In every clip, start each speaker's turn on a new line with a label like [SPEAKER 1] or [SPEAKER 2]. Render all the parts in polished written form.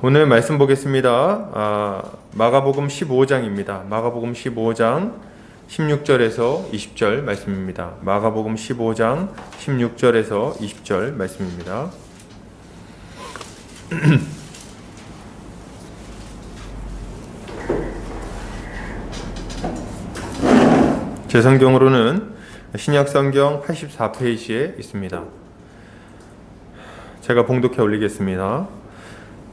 [SPEAKER 1] 오늘 말씀 보겠습니다. 마가복음 15장입니다. 마가복음 15장 16절에서 20절 말씀입니다. 마가복음 15장 16절에서 20절 말씀입니다. 제 성경으로는 신약성경 84페이지에 있습니다. 제가 봉독해 올리겠습니다.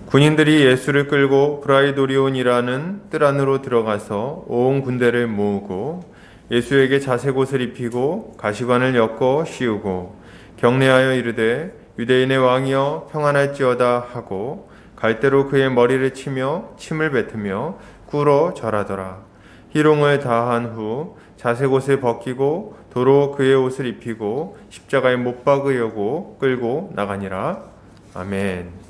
[SPEAKER 1] 군인들이 예수를 끌고 브라이도리온이라는 뜰 안으로 들어가서 온 군대를 모으고 예수에게 자색 옷을 입히고 가시관을 엮어 씌우고 경례하여 이르되 유대인의 왕이여 평안할지어다 하고 갈대로 그의 머리를 치며 침을 뱉으며 꿇어 절하더라. 희롱을 다한 후 자색 옷을 벗기고 도로 그의 옷을 입히고 십자가에 못 박으려고 끌고 나가니라. 아멘.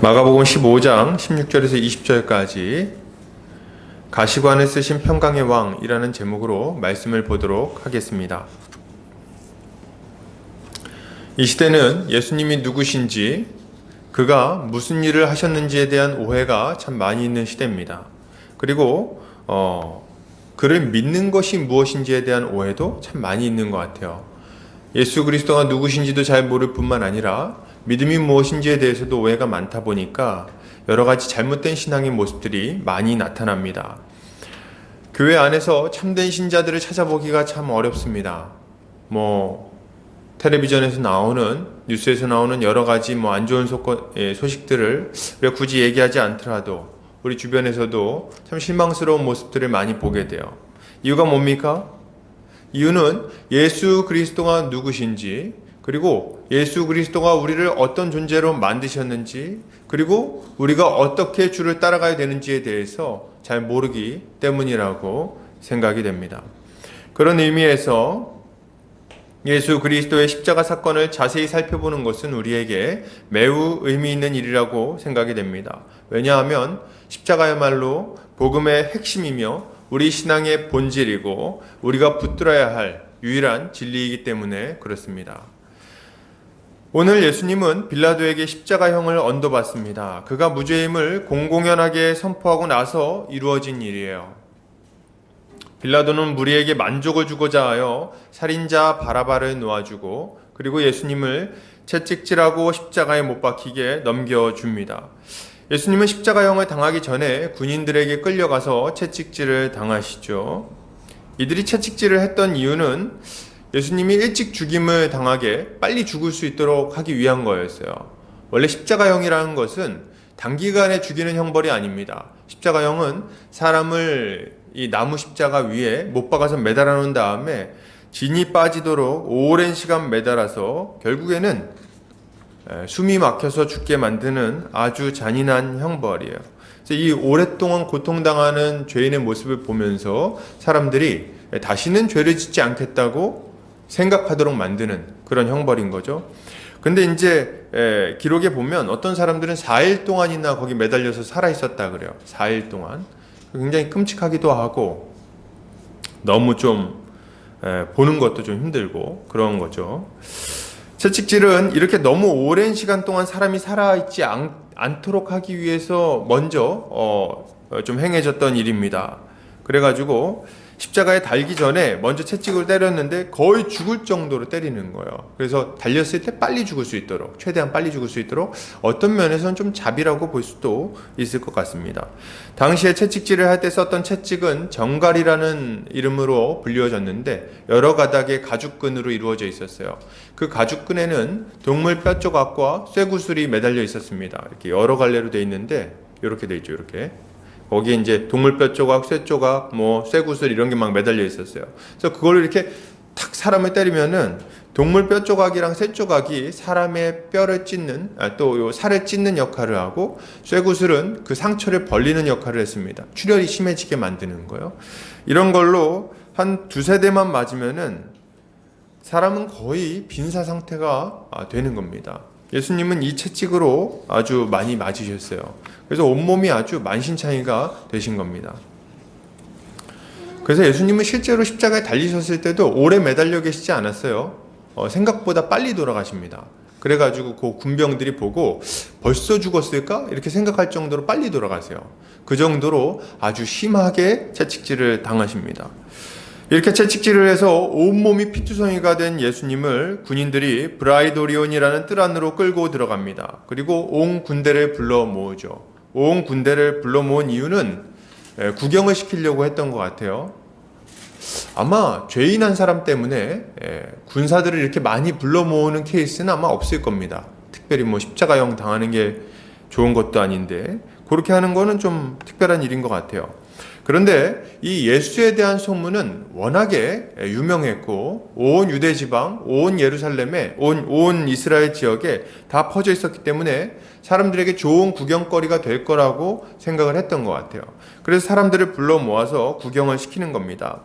[SPEAKER 1] 마가복음 15장 16절에서 20절까지 가시관을 쓰신 평강의 왕이라는 제목으로 말씀을 보도록 하겠습니다. 이 시대는 예수님이 누구신지, 그가 무슨 일을 하셨는지에 대한 오해가 참 많이 있는 시대입니다. 그리고 그를 믿는 것이 무엇인지에 대한 오해도 참 많이 있는 것 같아요. 예수 그리스도가 누구신지도 잘 모를 뿐만 아니라 믿음이 무엇인지에 대해서도 오해가 많다 보니까 여러 가지 잘못된 신앙의 모습들이 많이 나타납니다. 교회 안에서 참된 신자들을 찾아보기가 참 어렵습니다. 텔레비전에서 나오는, 뉴스에서 나오는 여러 가지 안 좋은 소식들을 우리가 굳이 얘기하지 않더라도 우리 주변에서도 참 실망스러운 모습들을 많이 보게 돼요. 이유가 뭡니까? 이유는 예수 그리스도가 누구신지, 그리고 예수 그리스도가 우리를 어떤 존재로 만드셨는지, 그리고 우리가 어떻게 주를 따라가야 되는지에 대해서 잘 모르기 때문이라고 생각이 됩니다. 그런 의미에서 예수 그리스도의 십자가 사건을 자세히 살펴보는 것은 우리에게 매우 의미 있는 일이라고 생각이 됩니다. 왜냐하면 십자가야말로 복음의 핵심이며 우리 신앙의 본질이고 우리가 붙들어야 할 유일한 진리이기 때문에 그렇습니다. 오늘 예수님은 빌라도에게 십자가형을 얹어봤습니다. 그가 무죄임을 공공연하게 선포하고 나서 이루어진 일이에요. 빌라도는 무리에게 만족을 주고자 하여 살인자 바라바를 놓아주고 그리고 예수님을 채찍질하고 십자가에 못 박히게 넘겨줍니다. 예수님은 십자가형을 당하기 전에 군인들에게 끌려가서 채찍질을 당하시죠. 이들이 채찍질을 했던 이유는 예수님이 일찍 죽임을 당하게 빨리 죽을 수 있도록 하기 위한 거였어요. 원래 십자가형이라는 것은 단기간에 죽이는 형벌이 아닙니다. 십자가형은 사람을 이 나무 십자가 위에 못 박아서 매달아 놓은 다음에 진이 빠지도록 오랜 시간 매달아서 결국에는 숨이 막혀서 죽게 만드는 아주 잔인한 형벌이에요. 그래서 이 오랫동안 고통당하는 죄인의 모습을 보면서 사람들이 다시는 죄를 짓지 않겠다고 생각하도록 만드는 그런 형벌인 거죠. 근데 이제 기록에 보면 어떤 사람들은 4일 동안이나 거기 매달려서 살아 있었다 그래요. 4일 동안. 굉장히 끔찍하기도 하고 너무 좀 보는 것도 좀 힘들고 그런 거죠. 채찍질은 이렇게 너무 오랜 시간 동안 사람이 살아있지 않도록 하기 위해서 먼저 좀 행해졌던 일입니다. 그래가지고 십자가에 달기 전에 먼저 채찍을 때렸는데 거의 죽을 정도로 때리는 거예요. 그래서 달렸을 때 빨리 죽을 수 있도록, 최대한 빨리 죽을 수 있도록 어떤 면에서는 좀 자비라고 볼 수도 있을 것 같습니다. 당시에 채찍질을 할 때 썼던 채찍은 정갈이라는 이름으로 불리워졌는데 여러 가닥의 가죽끈으로 이루어져 있었어요. 그 가죽끈에는 동물 뼈 조각과 쇠구슬이 매달려 있었습니다. 이렇게 여러 갈래로 되어 있는데 이렇게 되어 있죠. 이렇게. 거기에 이제 동물뼈 조각, 쇠 조각, 쇠구슬 이런 게 막 매달려 있었어요. 그래서 그걸 이렇게 탁 사람을 때리면은 동물뼈 조각이랑 쇠 조각이 사람의 뼈를 찢는, 또 요 살을 찢는 역할을 하고 쇠구슬은 그 상처를 벌리는 역할을 했습니다. 출혈이 심해지게 만드는 거예요. 이런 걸로 한 두세 대만 맞으면은 사람은 거의 빈사 상태가 되는 겁니다. 예수님은 이 채찍으로 아주 많이 맞으셨어요. 그래서 온몸이 아주 만신창이가 되신 겁니다. 그래서 예수님은 실제로 십자가에 달리셨을 때도 오래 매달려 계시지 않았어요. 생각보다 빨리 돌아가십니다. 그래가지고 그 군병들이 보고 벌써 죽었을까? 이렇게 생각할 정도로 빨리 돌아가세요. 그 정도로 아주 심하게 채찍질을 당하십니다. 이렇게 채찍질을 해서 온몸이 피투성이가 된 예수님을 군인들이 브라이도리온이라는 뜰 안으로 끌고 들어갑니다. 그리고 온 군대를 불러 모으죠. 온 군대를 불러 모은 이유는 구경을 시키려고 했던 것 같아요. 아마 죄인 한 사람 때문에 군사들을 이렇게 많이 불러 모으는 케이스는 아마 없을 겁니다. 특별히 뭐 십자가형 당하는 게 좋은 것도 아닌데 그렇게 하는 거는 좀 특별한 일인 것 같아요. 그런데 이 예수에 대한 소문은 워낙에 유명했고 온 유대 지방, 온 예루살렘에, 온 이스라엘 지역에 다 퍼져 있었기 때문에 사람들에게 좋은 구경거리가 될 거라고 생각을 했던 것 같아요. 그래서 사람들을 불러 모아서 구경을 시키는 겁니다.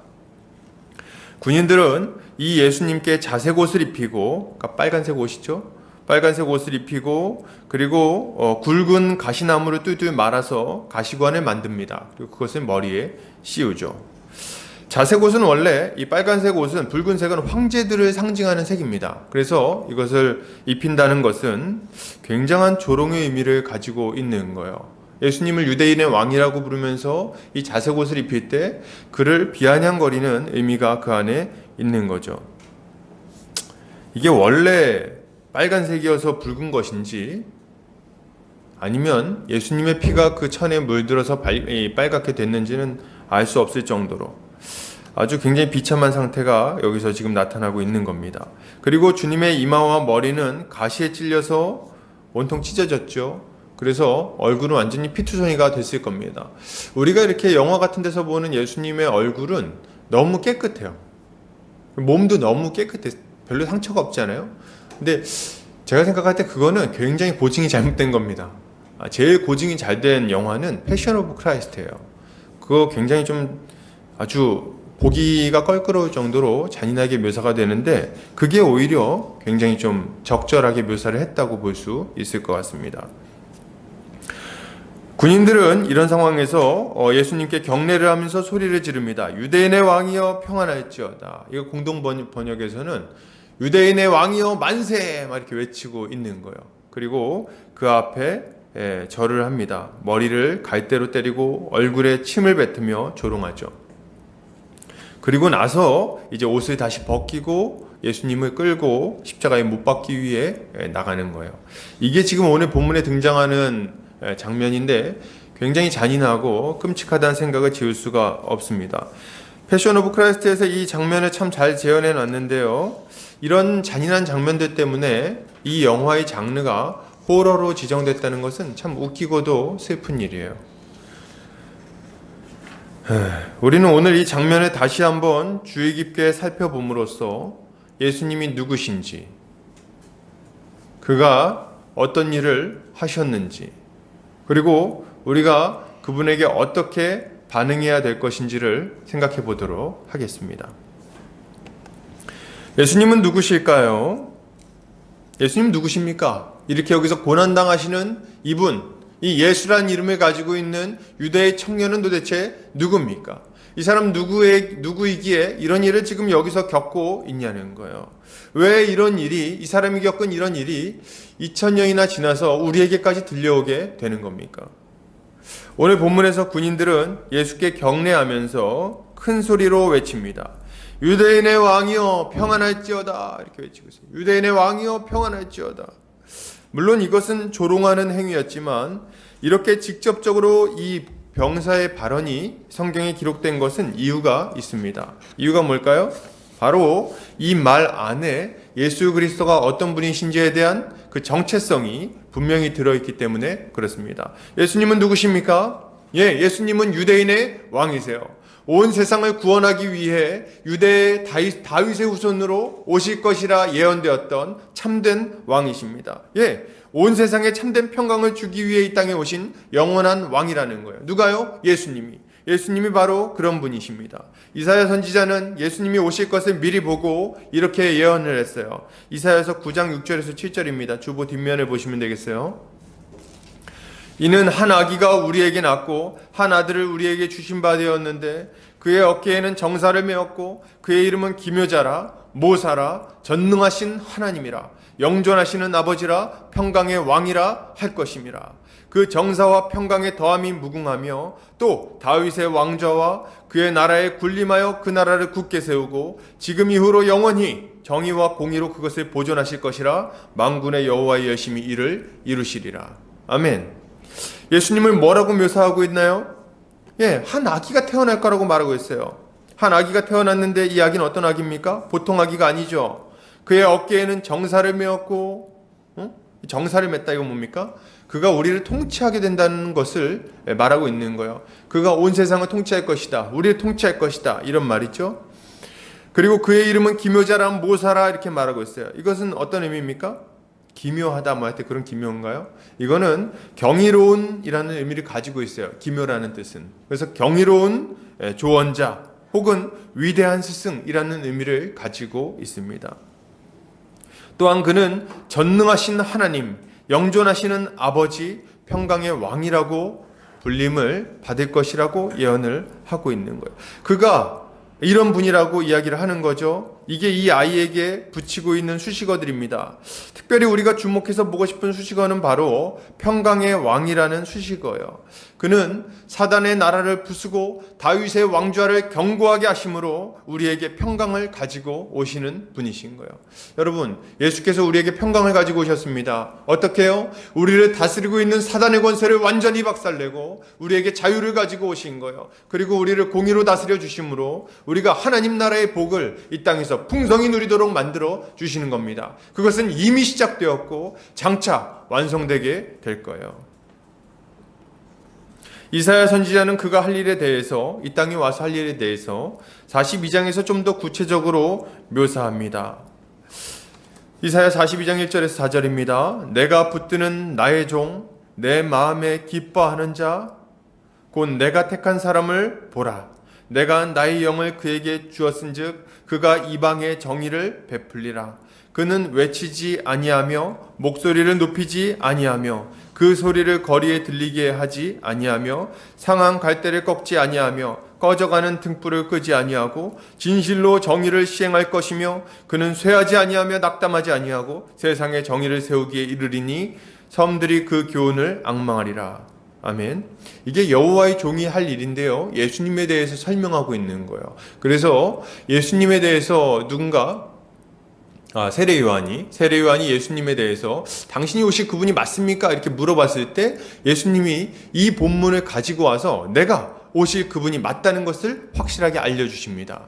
[SPEAKER 1] 군인들은 이 예수님께 자색 옷을 입히고, 그러니까 빨간색 옷이죠. 빨간색 옷을 입히고 그리고 굵은 가시나무를 뚜뚜 말아서 가시관을 만듭니다. 그리고 그것을 머리에 씌우죠. 자색 옷은 원래 이 빨간색 옷은 붉은색은 황제들을 상징하는 색입니다. 그래서 이것을 입힌다는 것은 굉장한 조롱의 의미를 가지고 있는 거예요. 예수님을 유대인의 왕이라고 부르면서 이 자색 옷을 입힐 때 그를 비아냥거리는 의미가 그 안에 있는 거죠. 이게 원래 빨간색이어서 붉은 것인지 아니면 예수님의 피가 그 천에 물들어서 빨갛게 됐는지는 알 수 없을 정도로 아주 굉장히 비참한 상태가 여기서 지금 나타나고 있는 겁니다. 그리고 주님의 이마와 머리는 가시에 찔려서 온통 찢어졌죠. 그래서 얼굴은 완전히 피투성이가 됐을 겁니다. 우리가 이렇게 영화 같은 데서 보는 예수님의 얼굴은 너무 깨끗해요. 몸도 너무 깨끗해. 별로 상처가 없잖아요. 근데 제가 생각할 때 그거는 굉장히 고증이 잘못된 겁니다. 제일 고증이 잘 된 영화는 패션 오브 크라이스트예요. 그거 굉장히 좀 아주 보기가 껄끄러울 정도로 잔인하게 묘사가 되는데 그게 오히려 굉장히 좀 적절하게 묘사를 했다고 볼 수 있을 것 같습니다. 군인들은 이런 상황에서 예수님께 경례를 하면서 소리를 지릅니다. 유대인의 왕이여 평안할지어다. 이거 공동 번역에서는 유대인의 왕이여 만세! 막 이렇게 외치고 있는 거예요. 그리고 그 앞에 절을 합니다. 머리를 갈대로 때리고 얼굴에 침을 뱉으며 조롱하죠. 그리고 나서 이제 옷을 다시 벗기고 예수님을 끌고 십자가에 못 박기 위해 나가는 거예요. 이게 지금 오늘 본문에 등장하는 장면인데 굉장히 잔인하고 끔찍하다는 생각을 지울 수가 없습니다. 패션 오브 크라이스트에서 이 장면을 참 잘 재현해 놨는데요. 이런 잔인한 장면들 때문에 이 영화의 장르가 호러로 지정됐다는 것은 참 웃기고도 슬픈 일이에요. 우리는 오늘 이 장면을 다시 한번 주의 깊게 살펴봄으로써 예수님이 누구신지, 그가 어떤 일을 하셨는지, 그리고 우리가 그분에게 어떻게 반응해야 될 것인지를 생각해 보도록 하겠습니다. 예수님은 누구실까요? 예수님 누구십니까? 이렇게 여기서 고난당하시는 이분, 이 예수란 이름을 가지고 있는 유대의 청년은 도대체 누굽니까? 이 사람 누구이기에 이런 일을 지금 여기서 겪고 있냐는 거예요. 왜 이런 일이, 이 사람이 겪은 이런 일이 2000년이나 지나서 우리에게까지 들려오게 되는 겁니까? 오늘 본문에서 군인들은 예수께 경례하면서 큰 소리로 외칩니다. 유대인의 왕이여 평안할지어다. 이렇게 외치고 있습니다. 유대인의 왕이여 평안할지어다. 물론 이것은 조롱하는 행위였지만 이렇게 직접적으로 이 병사의 발언이 성경에 기록된 것은 이유가 있습니다. 이유가 뭘까요? 바로 이 말 안에 예수 그리스도가 어떤 분이신지에 대한 그 정체성이 분명히 들어있기 때문에 그렇습니다. 예수님은 누구십니까? 예수님은 유대인의 왕이세요. 온 세상을 구원하기 위해 유대의 다윗의 후손으로 오실 것이라 예언되었던 참된 왕이십니다. 온 세상에 참된 평강을 주기 위해 이 땅에 오신 영원한 왕이라는 거예요. 누가요? 예수님이 바로 그런 분이십니다. 이사야 선지자는 예수님이 오실 것을 미리 보고 이렇게 예언을 했어요. 이사야서 9장 6절에서 7절입니다. 주보 뒷면을 보시면 되겠어요. 이는 한 아기가 우리에게 낳고 한 아들을 우리에게 주신 바 되었는데 그의 어깨에는 정사를 메었고 그의 이름은 기묘자라 모사라 전능하신 하나님이라 영존하시는 아버지라 평강의 왕이라 할 것임이라. 그 정사와 평강의 더함이 무궁하며 또 다윗의 왕좌와 그의 나라에 군림하여 그 나라를 굳게 세우고 지금 이후로 영원히 정의와 공의로 그것을 보존하실 것이라. 만군의 여호와의 열심히 이를 이루시리라. 아멘. 예수님을 뭐라고 묘사하고 있나요? 한 아기가 태어날 거라고 말하고 있어요. 한 아기가 태어났는데 이 아기는 어떤 아기입니까? 보통 아기가 아니죠. 그의 어깨에는 정사를 메었고, 정사를 맸다 이건 뭡니까? 그가 우리를 통치하게 된다는 것을 말하고 있는 거예요. 그가 온 세상을 통치할 것이다. 우리를 통치할 것이다. 이런 말이죠. 그리고 그의 이름은 기묘자라 모사라 이렇게 말하고 있어요. 이것은 어떤 의미입니까? 기묘하다 뭐 할 때 그런 기묘인가요? 이거는 경이로운이라는 의미를 가지고 있어요. 기묘라는 뜻은. 그래서 경이로운 조언자 혹은 위대한 스승이라는 의미를 가지고 있습니다. 또한 그는 전능하신 하나님, 영존하시는 아버지, 평강의 왕이라고 불림을 받을 것이라고 예언을 하고 있는 거예요. 그가 이런 분이라고 이야기를 하는 거죠. 이게 이 아이에게 붙이고 있는 수식어들입니다. 특별히 우리가 주목해서 보고 싶은 수식어는 바로 평강의 왕이라는 수식어예요. 그는 사단의 나라를 부수고 다윗의 왕좌를 견고하게 하심으로 우리에게 평강을 가지고 오시는 분이신 거예요. 여러분, 예수께서 우리에게 평강을 가지고 오셨습니다. 어떻게 해요? 우리를 다스리고 있는 사단의 권세를 완전히 박살내고 우리에게 자유를 가지고 오신 거예요. 그리고 우리를 공의로 다스려 주심으로 우리가 하나님 나라의 복을 이 땅에서 풍성히 누리도록 만들어 주시는 겁니다. 그것은 이미 시작되었고 장차 완성되게 될 거예요. 이사야 선지자는 그가 할 일에 대해서, 이 땅에 와서 할 일에 대해서 42장에서 좀 더 구체적으로 묘사합니다. 이사야 42장 1절에서 4절입니다. 내가 붙드는 나의 종, 내 마음에 기뻐하는 자, 곧 내가 택한 사람을 보라. 내가 나의 영을 그에게 주었은즉 그가 이방의 정의를 베풀리라. 그는 외치지 아니하며 목소리를 높이지 아니하며 그 소리를 거리에 들리게 하지 아니하며 상한 갈대를 꺾지 아니하며 꺼져가는 등불을 끄지 아니하고 진실로 정의를 시행할 것이며 그는 쇠하지 아니하며 낙담하지 아니하고 세상에 정의를 세우기에 이르리니 섬들이 그 교훈을 앙망하리라. 아멘. 이게 여호와의 종이 할 일인데요. 예수님에 대해서 설명하고 있는 거예요. 그래서 예수님에 대해서 누군가 세례 요한이 예수님에 대해서 당신이 오실 그분이 맞습니까? 이렇게 물어봤을 때 예수님이 이 본문을 가지고 와서 내가 오실 그분이 맞다는 것을 확실하게 알려주십니다.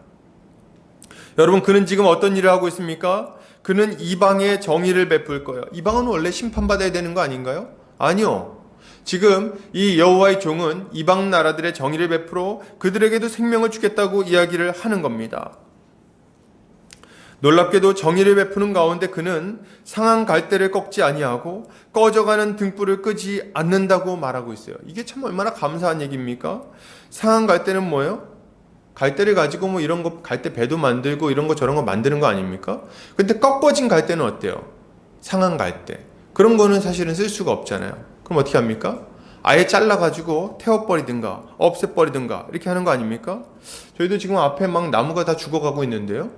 [SPEAKER 1] 여러분, 그는 지금 어떤 일을 하고 있습니까? 그는 이방의 정의를 베풀 거예요. 이방은 원래 심판받아야 되는 거 아닌가요? 아니요. 지금 이 여호와의 종은 이방 나라들의 정의를 베풀어 그들에게도 생명을 주겠다고 이야기를 하는 겁니다. 놀랍게도 정의를 베푸는 가운데 그는 상한 갈대를 꺾지 아니하고 꺼져가는 등불을 끄지 않는다고 말하고 있어요. 이게 참 얼마나 감사한 얘기입니까? 상한 갈대는 뭐예요? 갈대를 가지고 뭐 이런 거 갈대 배도 만들고 이런 거 저런 거 만드는 거 아닙니까? 근데 꺾어진 갈대는 어때요? 상한 갈대. 그런 거는 사실은 쓸 수가 없잖아요. 그럼 어떻게 합니까? 아예 잘라가지고 태워버리든가 없애버리든가 이렇게 하는 거 아닙니까? 저희도 지금 앞에 막 나무가 다 죽어가고 있는데요.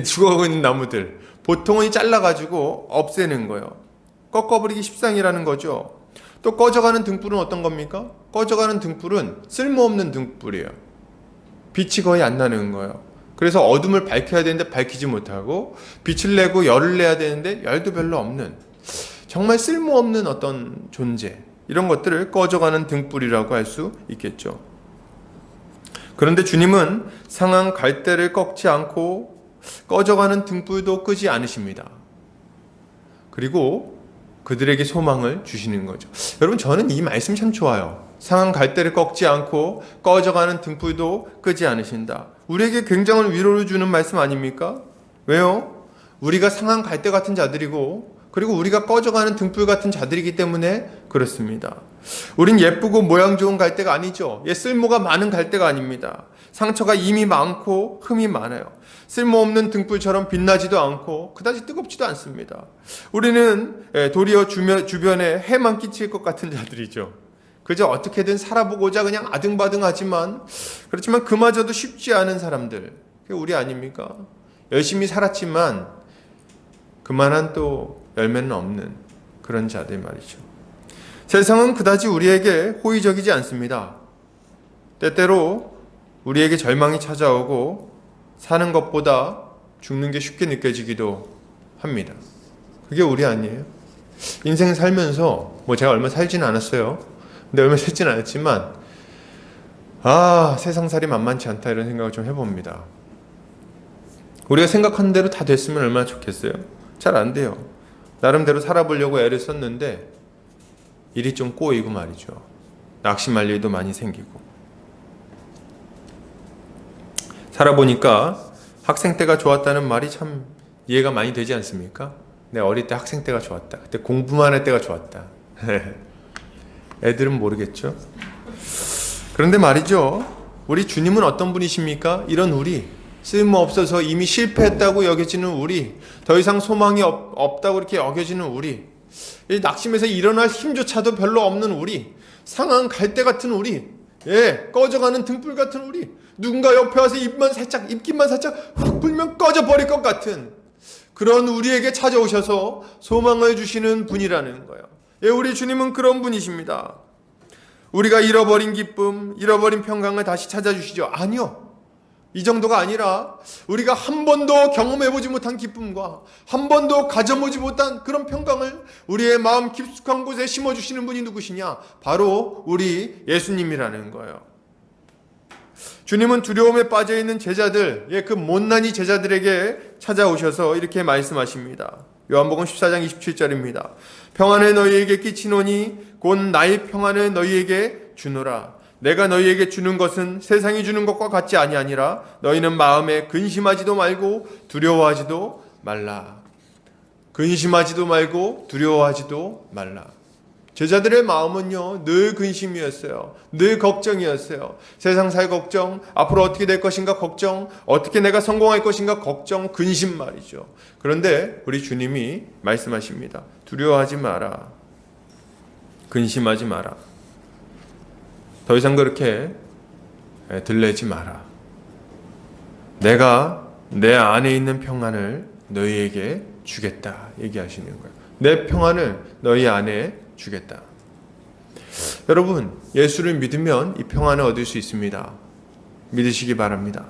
[SPEAKER 1] 죽어가고 있는 나무들 보통은 잘라가지고 없애는 거예요. 꺾어버리기 십상이라는 거죠. 또 꺼져가는 등불은 어떤 겁니까? 꺼져가는 등불은 쓸모없는 등불이에요. 빛이 거의 안 나는 거예요. 그래서 어둠을 밝혀야 되는데 밝히지 못하고 빛을 내고 열을 내야 되는데 열도 별로 없는 정말 쓸모없는 어떤 존재, 이런 것들을 꺼져가는 등불이라고 할 수 있겠죠. 그런데 주님은 상한 갈대를 꺾지 않고 꺼져가는 등불도 끄지 않으십니다. 그리고 그들에게 소망을 주시는 거죠. 여러분, 저는 이 말씀 참 좋아요. 상한 갈대를 꺾지 않고 꺼져가는 등불도 끄지 않으신다. 우리에게 굉장한 위로를 주는 말씀 아닙니까? 왜요? 우리가 상한 갈대 같은 자들이고 그리고 우리가 꺼져가는 등불 같은 자들이기 때문에 그렇습니다. 우린 예쁘고 모양 좋은 갈대가 아니죠. 쓸모가 많은 갈대가 아닙니다. 상처가 이미 많고 흠이 많아요. 쓸모없는 등불처럼 빛나지도 않고 그다지 뜨겁지도 않습니다. 우리는 도리어 주변에 해만 끼칠 것 같은 자들이죠. 그저 어떻게든 살아보고자 그냥 아등바등하지만 그렇지만 그마저도 쉽지 않은 사람들, 그게 우리 아닙니까? 열심히 살았지만 그만한 또 열매는 없는 그런 자들 말이죠. 세상은 그다지 우리에게 호의적이지 않습니다. 때때로 우리에게 절망이 찾아오고 사는 것보다 죽는 게 쉽게 느껴지기도 합니다. 그게 우리 아니에요? 인생 살면서 제가 얼마 살지는 않았어요. 근데 얼마 살지는 않았지만 세상살이 만만치 않다 이런 생각을 좀 해봅니다. 우리가 생각하는 대로 다 됐으면 얼마나 좋겠어요? 잘 안 돼요. 나름대로 살아보려고 애를 썼는데 일이 좀 꼬이고 말이죠. 낙심할 일도 많이 생기고. 살아보니까 학생 때가 좋았다는 말이 참 이해가 많이 되지 않습니까? 내 어릴 때 학생 때가 좋았다. 그때 공부만 할 때가 좋았다. 애들은 모르겠죠. 그런데 말이죠. 우리 주님은 어떤 분이십니까? 이런 우리, 쓸모없어서 이미 실패했다고 여겨지는 우리, 더 이상 소망이 없다고 이렇게 여겨지는 우리, 낙심해서 일어날 힘조차도 별로 없는 우리, 상한 갈대 같은 우리, 꺼져가는 등불 같은 우리, 누군가 옆에 와서 입김만 살짝 훅 불면 꺼져버릴 것 같은 그런 우리에게 찾아오셔서 소망을 주시는 분이라는 거예요. 우리 주님은 그런 분이십니다. 우리가 잃어버린 기쁨, 잃어버린 평강을 다시 찾아주시죠. 아니요. 이 정도가 아니라 우리가 한 번도 경험해보지 못한 기쁨과 한 번도 가져보지 못한 그런 평강을 우리의 마음 깊숙한 곳에 심어주시는 분이 누구시냐? 바로 우리 예수님이라는 거예요. 주님은 두려움에 빠져있는 제자들, 그 못난이 제자들에게 찾아오셔서 이렇게 말씀하십니다. 요한복음 14장 27절입니다. 평안을 너희에게 끼치노니 곧 나의 평안을 너희에게 주노라. 내가 너희에게 주는 것은 세상이 주는 것과 같지 아니하니라. 너희는 마음에 근심하지도 말고 두려워하지도 말라. 근심하지도 말고 두려워하지도 말라. 제자들의 마음은요, 늘 근심이었어요. 늘 걱정이었어요. 세상 살 걱정, 앞으로 어떻게 될 것인가 걱정, 어떻게 내가 성공할 것인가 걱정, 근심 말이죠. 그런데 우리 주님이 말씀하십니다. 두려워하지 마라. 근심하지 마라. 더 이상 그렇게 들레지 마라. 내가 내 안에 있는 평안을 너희에게 주겠다 얘기하시는 거예요. 내 평안을 너희 안에 주겠다. 여러분, 예수를 믿으면 이 평안을 얻을 수 있습니다. 믿으시기 바랍니다.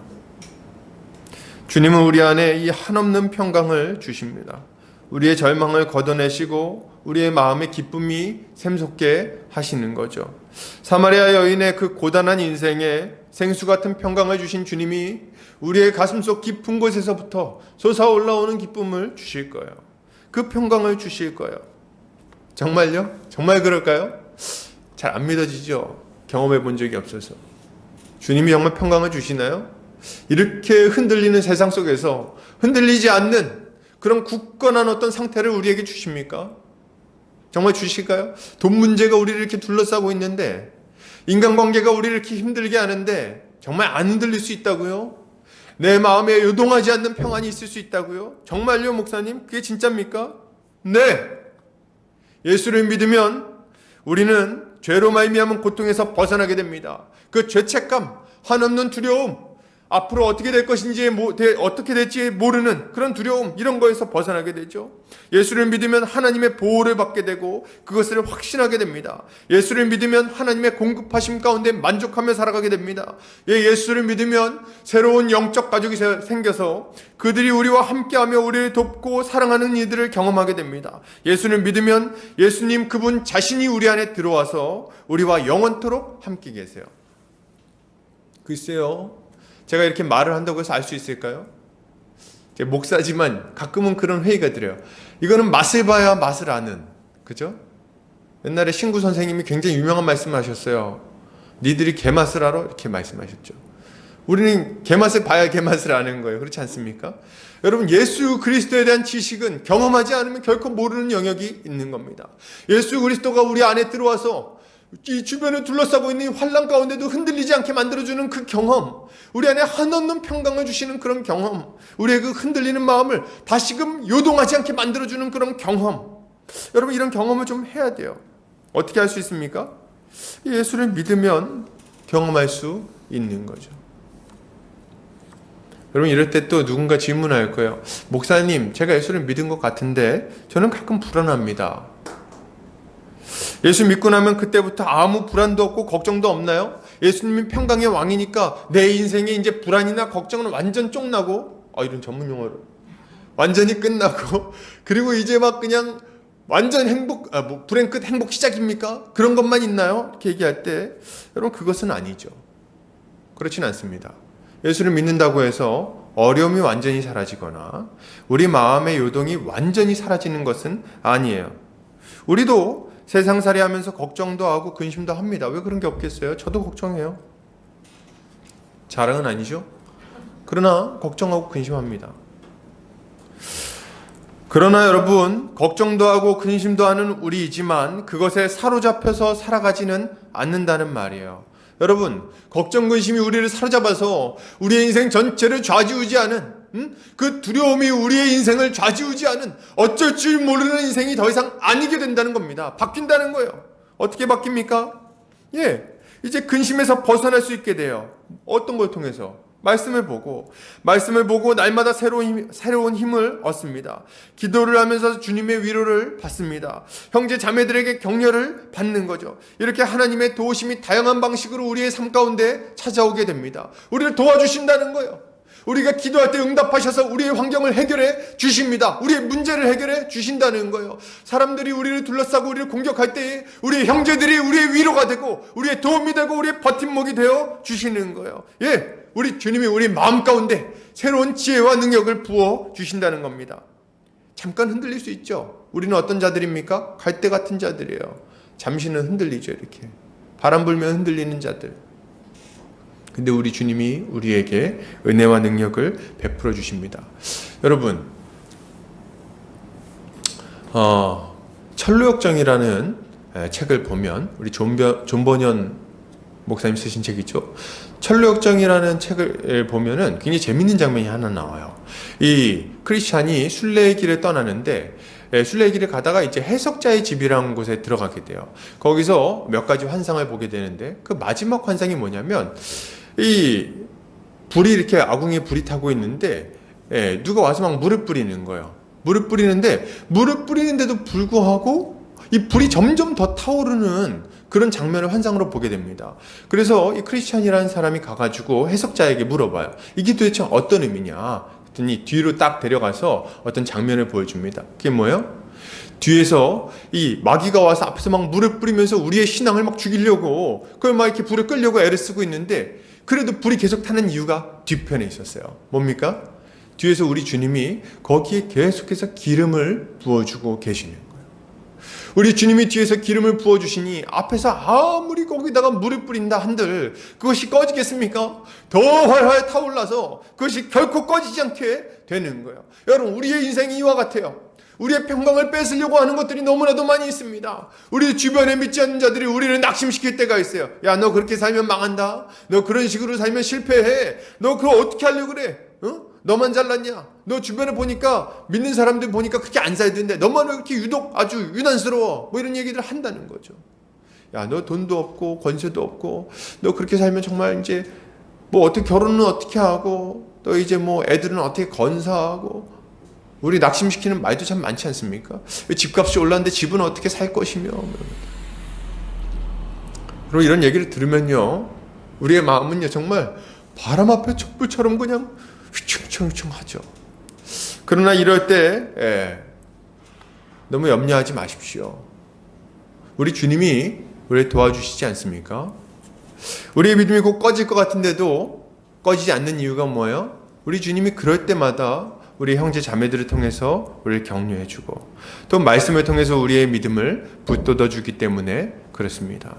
[SPEAKER 1] 주님은 우리 안에 이 한없는 평강을 주십니다. 우리의 절망을 걷어내시고 우리의 마음의 기쁨이 샘솟게 하시는 거죠. 사마리아 여인의 그 고단한 인생에 생수 같은 평강을 주신 주님이 우리의 가슴속 깊은 곳에서부터 솟아올라오는 기쁨을 주실 거예요. 그 평강을 주실 거예요. 정말요? 정말 그럴까요? 잘 안 믿어지죠? 경험해 본 적이 없어서. 주님이 정말 평강을 주시나요? 이렇게 흔들리는 세상 속에서 흔들리지 않는 그런 굳건한 어떤 상태를 우리에게 주십니까? 정말 주실까요? 돈 문제가 우리를 이렇게 둘러싸고 있는데, 인간관계가 우리를 이렇게 힘들게 하는데 정말 안 흔들릴 수 있다고요? 내 마음에 요동하지 않는 평안이 있을 수 있다고요? 정말요, 목사님? 그게 진짜입니까? 네! 예수를 믿으면 우리는 죄로 말미암은 고통에서 벗어나게 됩니다. 그 죄책감, 한없는 두려움, 앞으로 어떻게 될 것인지, 어떻게 될지 모르는 그런 두려움, 이런 거에서 벗어나게 되죠. 예수를 믿으면 하나님의 보호를 받게 되고 그것을 확신하게 됩니다. 예수를 믿으면 하나님의 공급하심 가운데 만족하며 살아가게 됩니다. 예수를 믿으면 새로운 영적 가족이 생겨서 그들이 우리와 함께하며 우리를 돕고 사랑하는 이들을 경험하게 됩니다. 예수를 믿으면 예수님 그분 자신이 우리 안에 들어와서 우리와 영원토록 함께 계세요. 글쎄요, 제가 이렇게 말을 한다고 해서 알 수 있을까요? 제가 목사지만 가끔은 그런 회의가 들어요. 이거는 맛을 봐야 맛을 아는, 그죠? 옛날에 신구 선생님이 굉장히 유명한 말씀을 하셨어요. 니들이 개맛을 알아? 이렇게 말씀하셨죠. 우리는 개맛을 봐야 개맛을 아는 거예요. 그렇지 않습니까? 여러분, 예수 그리스도에 대한 지식은 경험하지 않으면 결코 모르는 영역이 있는 겁니다. 예수 그리스도가 우리 안에 들어와서 이 주변을 둘러싸고 있는 환난 가운데도 흔들리지 않게 만들어주는 그 경험, 우리 안에 한없는 평강을 주시는 그런 경험, 우리의 그 흔들리는 마음을 다시금 요동하지 않게 만들어주는 그런 경험, 여러분 이런 경험을 좀 해야 돼요. 어떻게 할 수 있습니까? 예수를 믿으면 경험할 수 있는 거죠. 여러분, 이럴 때 또 누군가 질문할 거예요. 목사님, 제가 예수를 믿은 것 같은데 저는 가끔 불안합니다. 예수 믿고 나면 그때부터 아무 불안도 없고 걱정도 없나요? 예수님이 평강의 왕이니까 내 인생에 이제 불안이나 걱정은 완전 쫑나고, 이런 전문 용어로 완전히 끝나고, 그리고 이제 막 그냥 완전 행복, 불행 끝 행복 시작입니까? 그런 것만 있나요? 이렇게 얘기할 때, 여러분, 그것은 아니죠. 그렇진 않습니다. 예수를 믿는다고 해서 어려움이 완전히 사라지거나 우리 마음의 요동이 완전히 사라지는 것은 아니에요. 우리도 세상살이 하면서 걱정도 하고 근심도 합니다. 왜 그런 게 없겠어요? 저도 걱정해요. 자랑은 아니죠? 그러나 걱정하고 근심합니다. 그러나 여러분, 걱정도 하고 근심도 하는 우리이지만 그것에 사로잡혀서 살아가지는 않는다는 말이에요. 여러분, 걱정, 근심이 우리를 사로잡아서 우리의 인생 전체를 좌지우지하는, 그 두려움이 우리의 인생을 좌지우지하는, 어쩔 줄 모르는 인생이 더 이상 아니게 된다는 겁니다. 바뀐다는 거예요. 어떻게 바뀝니까? 이제 근심에서 벗어날 수 있게 돼요. 어떤 걸 통해서? 말씀을 보고 날마다 새로운 힘을 얻습니다. 기도를 하면서 주님의 위로를 받습니다. 형제 자매들에게 격려를 받는 거죠. 이렇게 하나님의 도우심이 다양한 방식으로 우리의 삶 가운데 찾아오게 됩니다. 우리를 도와주신다는 거예요. 우리가 기도할 때 응답하셔서 우리의 환경을 해결해 주십니다. 우리의 문제를 해결해 주신다는 거예요. 사람들이 우리를 둘러싸고 우리를 공격할 때에 우리의 형제들이 우리의 위로가 되고 우리의 도움이 되고 우리의 버팀목이 되어 주시는 거예요. 우리 주님이 우리 마음 가운데 새로운 지혜와 능력을 부어 주신다는 겁니다. 잠깐 흔들릴 수 있죠. 우리는 어떤 자들입니까? 갈대 같은 자들이에요. 잠시는 흔들리죠. 이렇게 바람 불면 흔들리는 자들. 근데 우리 주님이 우리에게 은혜와 능력을 베풀어 주십니다. 여러분, 천루역정이라는 책을 보면, 우리 존 번연 목사님 쓰신 책이죠. 천루역정이라는 책을 보면은 굉장히 재밌는 장면이 하나 나와요. 이 크리스찬이 순례의 길을 떠나는데, 순례의 길을 가다가 이제 해석자의 집이라는 곳에 들어가게 돼요. 거기서 몇 가지 환상을 보게 되는데, 그 마지막 환상이 뭐냐면, 이 불이 이렇게 아궁이에 불이 타고 있는데, 누가 와서 막 물을 뿌리는 거예요. 물을 뿌리는데도 불구하고 이 불이 점점 더 타오르는 그런 장면을 환상으로 보게 됩니다. 그래서 이 크리스찬이라는 사람이 가가지고 해석자에게 물어봐요. 이게 도대체 어떤 의미냐? 그랬더니 뒤로 딱 데려가서 어떤 장면을 보여줍니다. 그게 뭐예요? 뒤에서 이 마귀가 와서 앞에서 막 물을 뿌리면서 우리의 신앙을 막 죽이려고, 그걸 막 이렇게 불을 끌려고 애를 쓰고 있는데, 그래도 불이 계속 타는 이유가 뒤편에 있었어요. 뭡니까? 뒤에서 우리 주님이 거기에 계속해서 기름을 부어주고 계시는 거예요. 우리 주님이 뒤에서 기름을 부어주시니 앞에서 아무리 거기다가 물을 뿌린다 한들 그것이 꺼지겠습니까? 더 활활 타올라서 그것이 결코 꺼지지 않게 되는 거예요. 여러분, 우리의 인생이 이와 같아요. 우리의 평강을 뺏으려고 하는 것들이 너무나도 많이 있습니다. 우리 주변에 믿지 않는 자들이 우리를 낙심시킬 때가 있어요. 야, 너 그렇게 살면 망한다. 너 그런 식으로 살면 실패해. 너 그거 어떻게 하려고 그래? 너만 잘났냐? 너 주변에 보니까, 믿는 사람들 보니까 그렇게 안 살던데 너만 왜 이렇게 유독 아주 유난스러워? 뭐 이런 얘기를 한다는 거죠. 야, 너 돈도 없고 권세도 없고 너 그렇게 살면 정말 이제 뭐 어떻게 결혼은 어떻게 하고 너 이제 뭐 애들은 어떻게 건사하고. 우리 낙심시키는 말도 참 많지 않습니까? 집값이 올랐는데 집은 어떻게 살 것이며. 그리고 이런 얘기를 들으면요, 우리의 마음은요 정말 바람 앞에 촛불처럼 그냥 휘청휘청휘청하죠. 그러나 이럴 때 너무 염려하지 마십시오. 우리 주님이 우리를 도와주시지 않습니까? 우리의 믿음이 곧 꺼질 것 같은데도 꺼지지 않는 이유가 뭐예요? 우리 주님이 그럴 때마다 우리 형제 자매들을 통해서 우리를 격려해주고 또 말씀을 통해서 우리의 믿음을 붙돋아주기 때문에 그렇습니다.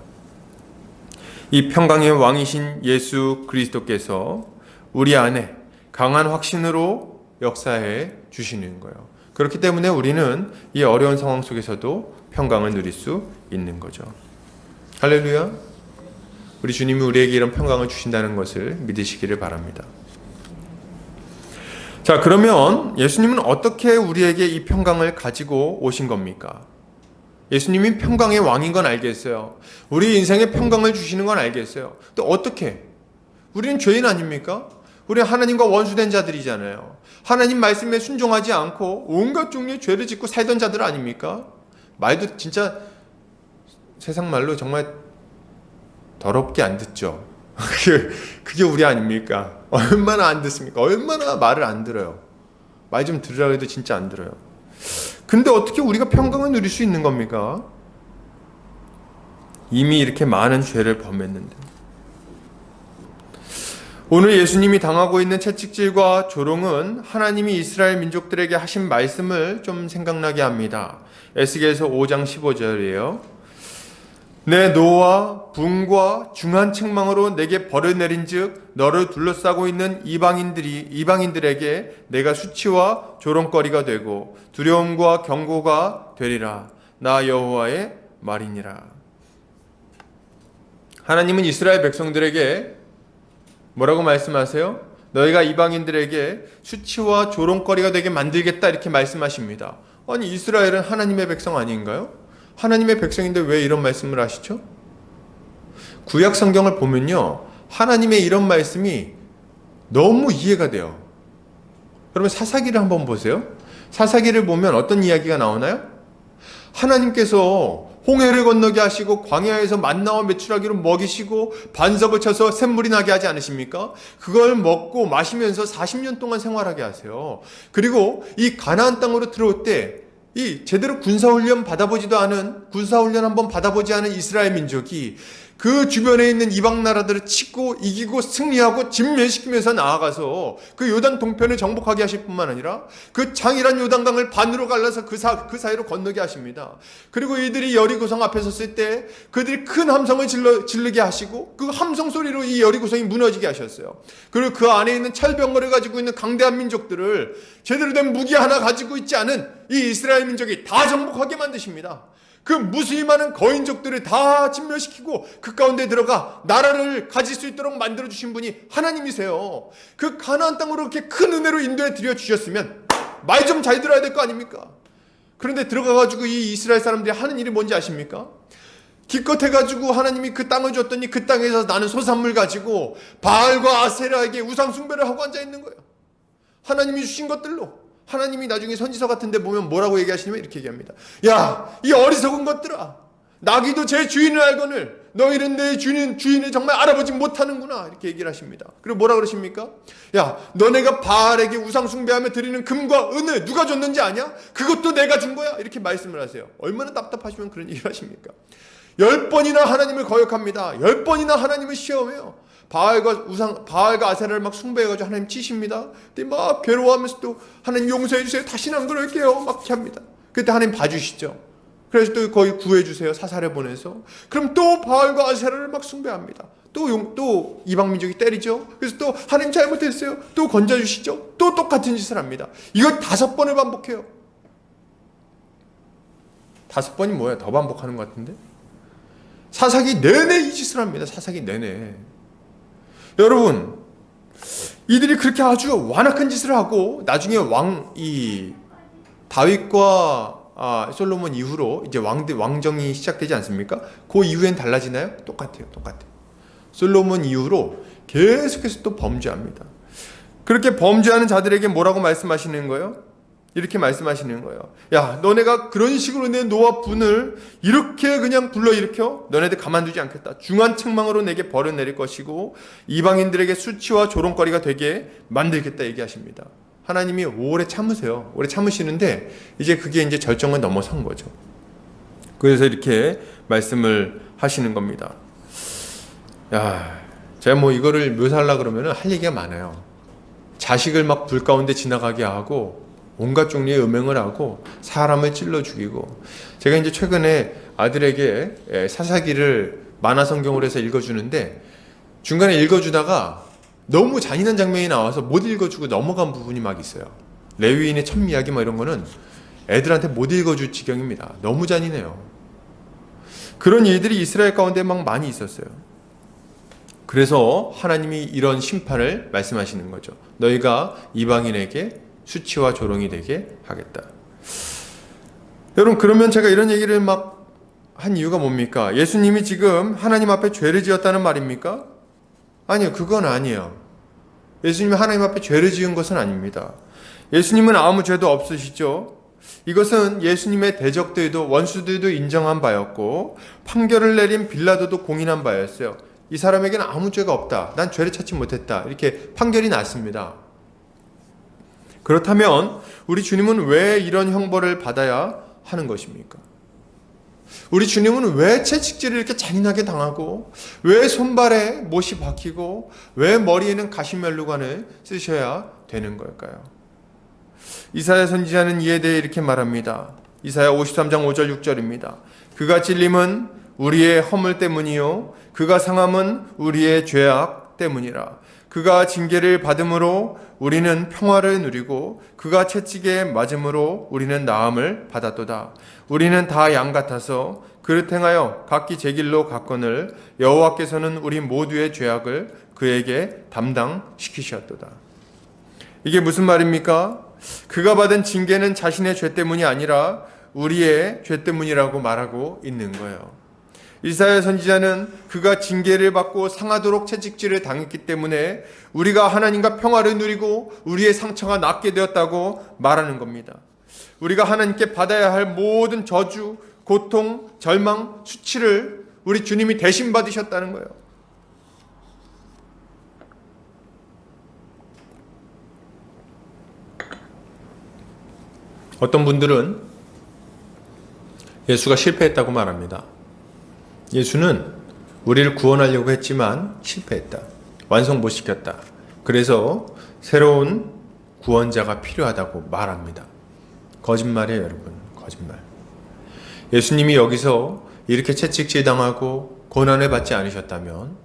[SPEAKER 1] 이 평강의 왕이신 예수 그리스도께서 우리 안에 강한 확신으로 역사해 주시는 거예요. 그렇기 때문에 우리는 이 어려운 상황 속에서도 평강을 누릴 수 있는 거죠. 할렐루야. 우리 주님이 우리에게 이런 평강을 주신다는 것을 믿으시기를 바랍니다. 자, 그러면 예수님은 어떻게 우리에게 이 평강을 가지고 오신 겁니까? 예수님이 평강의 왕인 건 알겠어요. 우리 인생에 평강을 주시는 건 알겠어요. 또 어떻게? 우리는 죄인 아닙니까? 우리는 하나님과 원수된 자들이잖아요. 하나님 말씀에 순종하지 않고 온갖 종류의 죄를 짓고 살던 자들 아닙니까? 말도 진짜 세상 말로 정말 더럽게 안 듣죠. 그게 우리 아닙니까? 얼마나 안 듣습니까? 얼마나 말을 안 들어요. 말 좀 들으라고 해도 진짜 안 들어요. 근데 어떻게 우리가 평강을 누릴 수 있는 겁니까? 이미 이렇게 많은 죄를 범했는데. 오늘 예수님이 당하고 있는 채찍질과 조롱은 하나님이 이스라엘 민족들에게 하신 말씀을 좀 생각나게 합니다. 에스겔서 5장 15절이에요. 내 노와 분과 중한 책망으로 내게 벌을 내린즉 너를 둘러싸고 있는 이방인들에게 내가 수치와 조롱거리가 되고 두려움과 경고가 되리라. 나 여호와의 말이니라. 하나님은 이스라엘 백성들에게 뭐라고 말씀하세요? 너희가 이방인들에게 수치와 조롱거리가 되게 만들겠다 이렇게 말씀하십니다. 아니 이스라엘은 하나님의 백성 아닌가요? 하나님의 백성인데 왜 이런 말씀을 하시죠? 구약 성경을 보면요, 하나님의 이런 말씀이 너무 이해가 돼요. 여러분 사사기를 한번 보세요. 사사기를 보면 어떤 이야기가 나오나요? 하나님께서 홍해를 건너게 하시고 광야에서 만나와 메추라기로 먹이시고 반석을 쳐서 샘물이 나게 하지 않으십니까? 그걸 먹고 마시면서 40년 동안 생활하게 하세요. 그리고 이 가나안 땅으로 들어올 때 이 제대로 군사훈련 한번 받아보지 않은 이스라엘 민족이 그 주변에 있는 이방 나라들을 치고 이기고 승리하고 진멸시키면서 나아가서 그 요단 동편을 정복하게 하실 뿐만 아니라 그 장이란 요단강을 반으로 갈라서 그 사이로 건너게 하십니다. 그리고 이들이 여리고성 앞에 섰을 때 그들이 큰 함성을 지르게 하시고 그 함성 소리로 이 여리고성이 무너지게 하셨어요. 그리고 그 안에 있는 철병거를 가지고 있는 강대한 민족들을 제대로 된 무기 하나 가지고 있지 않은 이 이스라엘 민족이 다 정복하게 만드십니다. 그 무수히 많은 거인족들을 다 진멸시키고 그 가운데 들어가 나라를 가질 수 있도록 만들어주신 분이 하나님이세요. 그 가나안 땅으로 그렇게 큰 은혜로 인도해 드려 주셨으면 말 좀 잘 들어야 될 거 아닙니까? 그런데 들어가가지고 이 이스라엘 사람들이 하는 일이 뭔지 아십니까? 기껏 해가지고 하나님이 그 땅을 줬더니 그 땅에서 나는 소산물 가지고 바알과 아세라에게 우상 숭배를 하고 앉아있는 거예요. 하나님이 주신 것들로. 하나님이 나중에 선지서 같은 데 보면 뭐라고 얘기하시냐면 이렇게 얘기합니다. 야, 이 어리석은 것들아, 나귀도 제 주인을 알거늘 너희는 내 주인을 정말 알아보지 못하는구나 이렇게 얘기를 하십니다. 그리고 뭐라 그러십니까? 야, 너네가 바알에게 우상 숭배하며 드리는 금과 은을 누가 줬는지 아냐? 그것도 내가 준 거야 이렇게 말씀을 하세요. 얼마나 답답하시면 그런 얘기를 하십니까? 10번이나 하나님을 거역합니다. 10번이나 하나님을 시험해요. 바알과 아세라를 막 숭배해가지고 하나님 치십니다. 근데 막 괴로워하면서 또 하나님 용서해주세요. 다시는 안 그럴게요. 막 이렇게 합니다. 그때 하나님 봐주시죠. 그래서 또 거기 구해주세요. 사살해 보내서. 그럼 또 바알과 아세라를 막 숭배합니다. 또 이방민족이 때리죠. 그래서 또 하나님 잘못했어요. 또 건져주시죠. 또 똑같은 짓을 합니다. 이거 5번을 반복해요. 5번이 뭐야? 더 반복하는 것 같은데? 사사기 내내 이 짓을 합니다. 사사기 내내. 여러분, 이들이 그렇게 아주 완악한 짓을 하고 나중에 다윗과 솔로몬 이후로 이제 왕정이 시작되지 않습니까? 그 이후엔 달라지나요? 똑같아요. 솔로몬 이후로 계속해서 또 범죄합니다. 그렇게 범죄하는 자들에게 뭐라고 말씀하시는 거예요? 이렇게 말씀하시는 거예요. 야, 너네가 그런 식으로 내 노와 분을 이렇게 그냥 불러일으켜 너네들 가만두지 않겠다. 중한 책망으로 내게 벌을 내릴 것이고 이방인들에게 수치와 조롱거리가 되게 만들겠다 얘기하십니다. 하나님이 오래 참으세요. 오래 참으시는데 이제 그게 이제 절정을 넘어선 거죠. 그래서 이렇게 말씀을 하시는 겁니다. 야, 제가 뭐 이거를 묘사하려고 그러면 할 얘기가 많아요. 자식을 막 불 가운데 지나가게 하고 온갖 종류의 음행을 하고 사람을 찔러 죽이고, 제가 이제 최근에 아들에게 사사기를 만화 성경으로 해서 읽어주는데 중간에 읽어주다가 너무 잔인한 장면이 나와서 못 읽어주고 넘어간 부분이 막 있어요. 레위인의 천미야기 뭐 이런 거는 애들한테 못 읽어줄 지경입니다. 너무 잔인해요. 그런 일들이 이스라엘 가운데 막 많이 있었어요. 그래서 하나님이 이런 심판을 말씀하시는 거죠. 너희가 이방인에게 수치와 조롱이 되게 하겠다. 여러분, 그러면 제가 이런 얘기를 막 한 이유가 뭡니까? 예수님이 지금 하나님 앞에 죄를 지었다는 말입니까? 아니요, 그건 아니에요. 예수님이 하나님 앞에 죄를 지은 것은 아닙니다. 예수님은 아무 죄도 없으시죠? 이것은 예수님의 대적들도 원수들도 인정한 바였고 판결을 내린 빌라도도 공인한 바였어요. 이 사람에게는 아무 죄가 없다. 난 죄를 찾지 못했다. 이렇게 판결이 났습니다. 그렇다면 우리 주님은 왜 이런 형벌을 받아야 하는 것입니까? 우리 주님은 왜 채찍질을 이렇게 잔인하게 당하고 왜 손발에 못이 박히고 왜 머리에는 가시면류관을 쓰셔야 되는 걸까요? 이사야 선지자는 이에 대해 이렇게 말합니다. 이사야 53장 5절 6절입니다. 그가 찔림은 우리의 허물 때문이요 그가 상함은 우리의 죄악 때문이라. 그가 징계를 받음으로 우리는 평화를 누리고 그가 채찍에 맞음으로 우리는 나음을 받았도다. 우리는 다 양 같아서 그릇 행하여 각기 제 길로 갔거늘 여호와께서는 우리 모두의 죄악을 그에게 담당시키셨도다. 이게 무슨 말입니까? 그가 받은 징계는 자신의 죄 때문이 아니라 우리의 죄 때문이라고 말하고 있는 거예요. 이사야 선지자는 그가 징계를 받고 상하도록 채찍질을 당했기 때문에 우리가 하나님과 평화를 누리고 우리의 상처가 낫게 되었다고 말하는 겁니다. 우리가 하나님께 받아야 할 모든 저주, 고통, 절망, 수치를 우리 주님이 대신 받으셨다는 거예요. 어떤 분들은 예수가 실패했다고 말합니다. 예수는 우리를 구원하려고 했지만 실패했다. 완성 못 시켰다. 그래서 새로운 구원자가 필요하다고 말합니다. 거짓말이에요, 여러분. 거짓말. 예수님이 여기서 이렇게 채찍질 당하고 고난을 받지 않으셨다면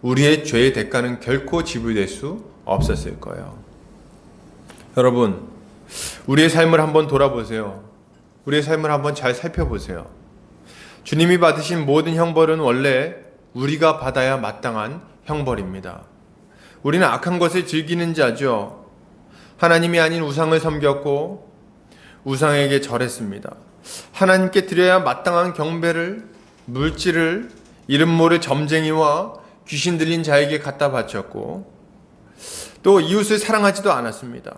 [SPEAKER 1] 우리의 죄의 대가는 결코 지불될 수 없었을 거예요. 여러분, 우리의 삶을 한번 돌아보세요. 우리의 삶을 한번 잘 살펴보세요. 주님이 받으신 모든 형벌은 원래 우리가 받아야 마땅한 형벌입니다. 우리는 악한 것을 즐기는 자죠. 하나님이 아닌 우상을 섬겼고 우상에게 절했습니다. 하나님께 드려야 마땅한 경배를, 물질을, 이름 모를 점쟁이와 귀신 들린 자에게 갖다 바쳤고 또 이웃을 사랑하지도 않았습니다.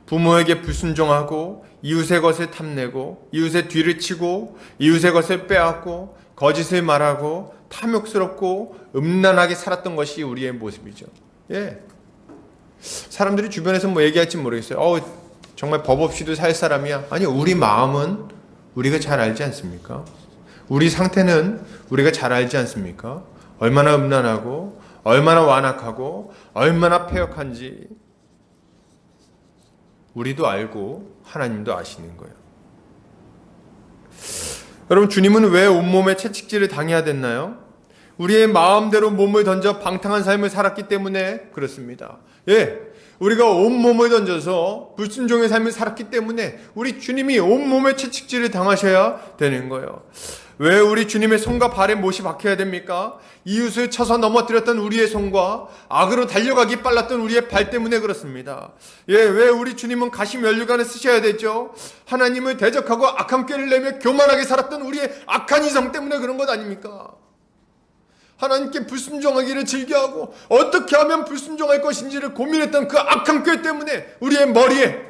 [SPEAKER 1] 부모에게 불순종하고 이웃의 것을 탐내고 이웃의 뒤를 치고 이웃의 것을 빼앗고 거짓을 말하고 탐욕스럽고 음란하게 살았던 것이 우리의 모습이죠. 예. 사람들이 주변에서 뭐 얘기할지 모르겠어요. 정말 법 없이도 살 사람이야. 아니, 우리 마음은 우리가 잘 알지 않습니까? 우리 상태는 우리가 잘 알지 않습니까? 얼마나 음란하고 얼마나 완악하고 얼마나 패역한지 우리도 알고 하나님도 아시는 거예요. 여러분, 주님은 왜 온몸에 채찍질을 당해야 됐나요? 우리의 마음대로 몸을 던져 방탕한 삶을 살았기 때문에 그렇습니다. 예, 우리가 온몸을 던져서 불순종의 삶을 살았기 때문에 우리 주님이 온몸에 채찍질을 당하셔야 되는 거예요. 왜 우리 주님의 손과 발에 못이 박혀야 됩니까? 이웃을 쳐서 넘어뜨렸던 우리의 손과 악으로 달려가기 빨랐던 우리의 발 때문에 그렇습니다. 예, 왜 우리 주님은 가시면류관을 쓰셔야 되죠? 하나님을 대적하고 악한 꾀를 내며 교만하게 살았던 우리의 악한 이성 때문에 그런 것 아닙니까? 하나님께 불순종하기를 즐겨하고 어떻게 하면 불순종할 것인지를 고민했던 그 악한 꾀 때문에 우리의 머리에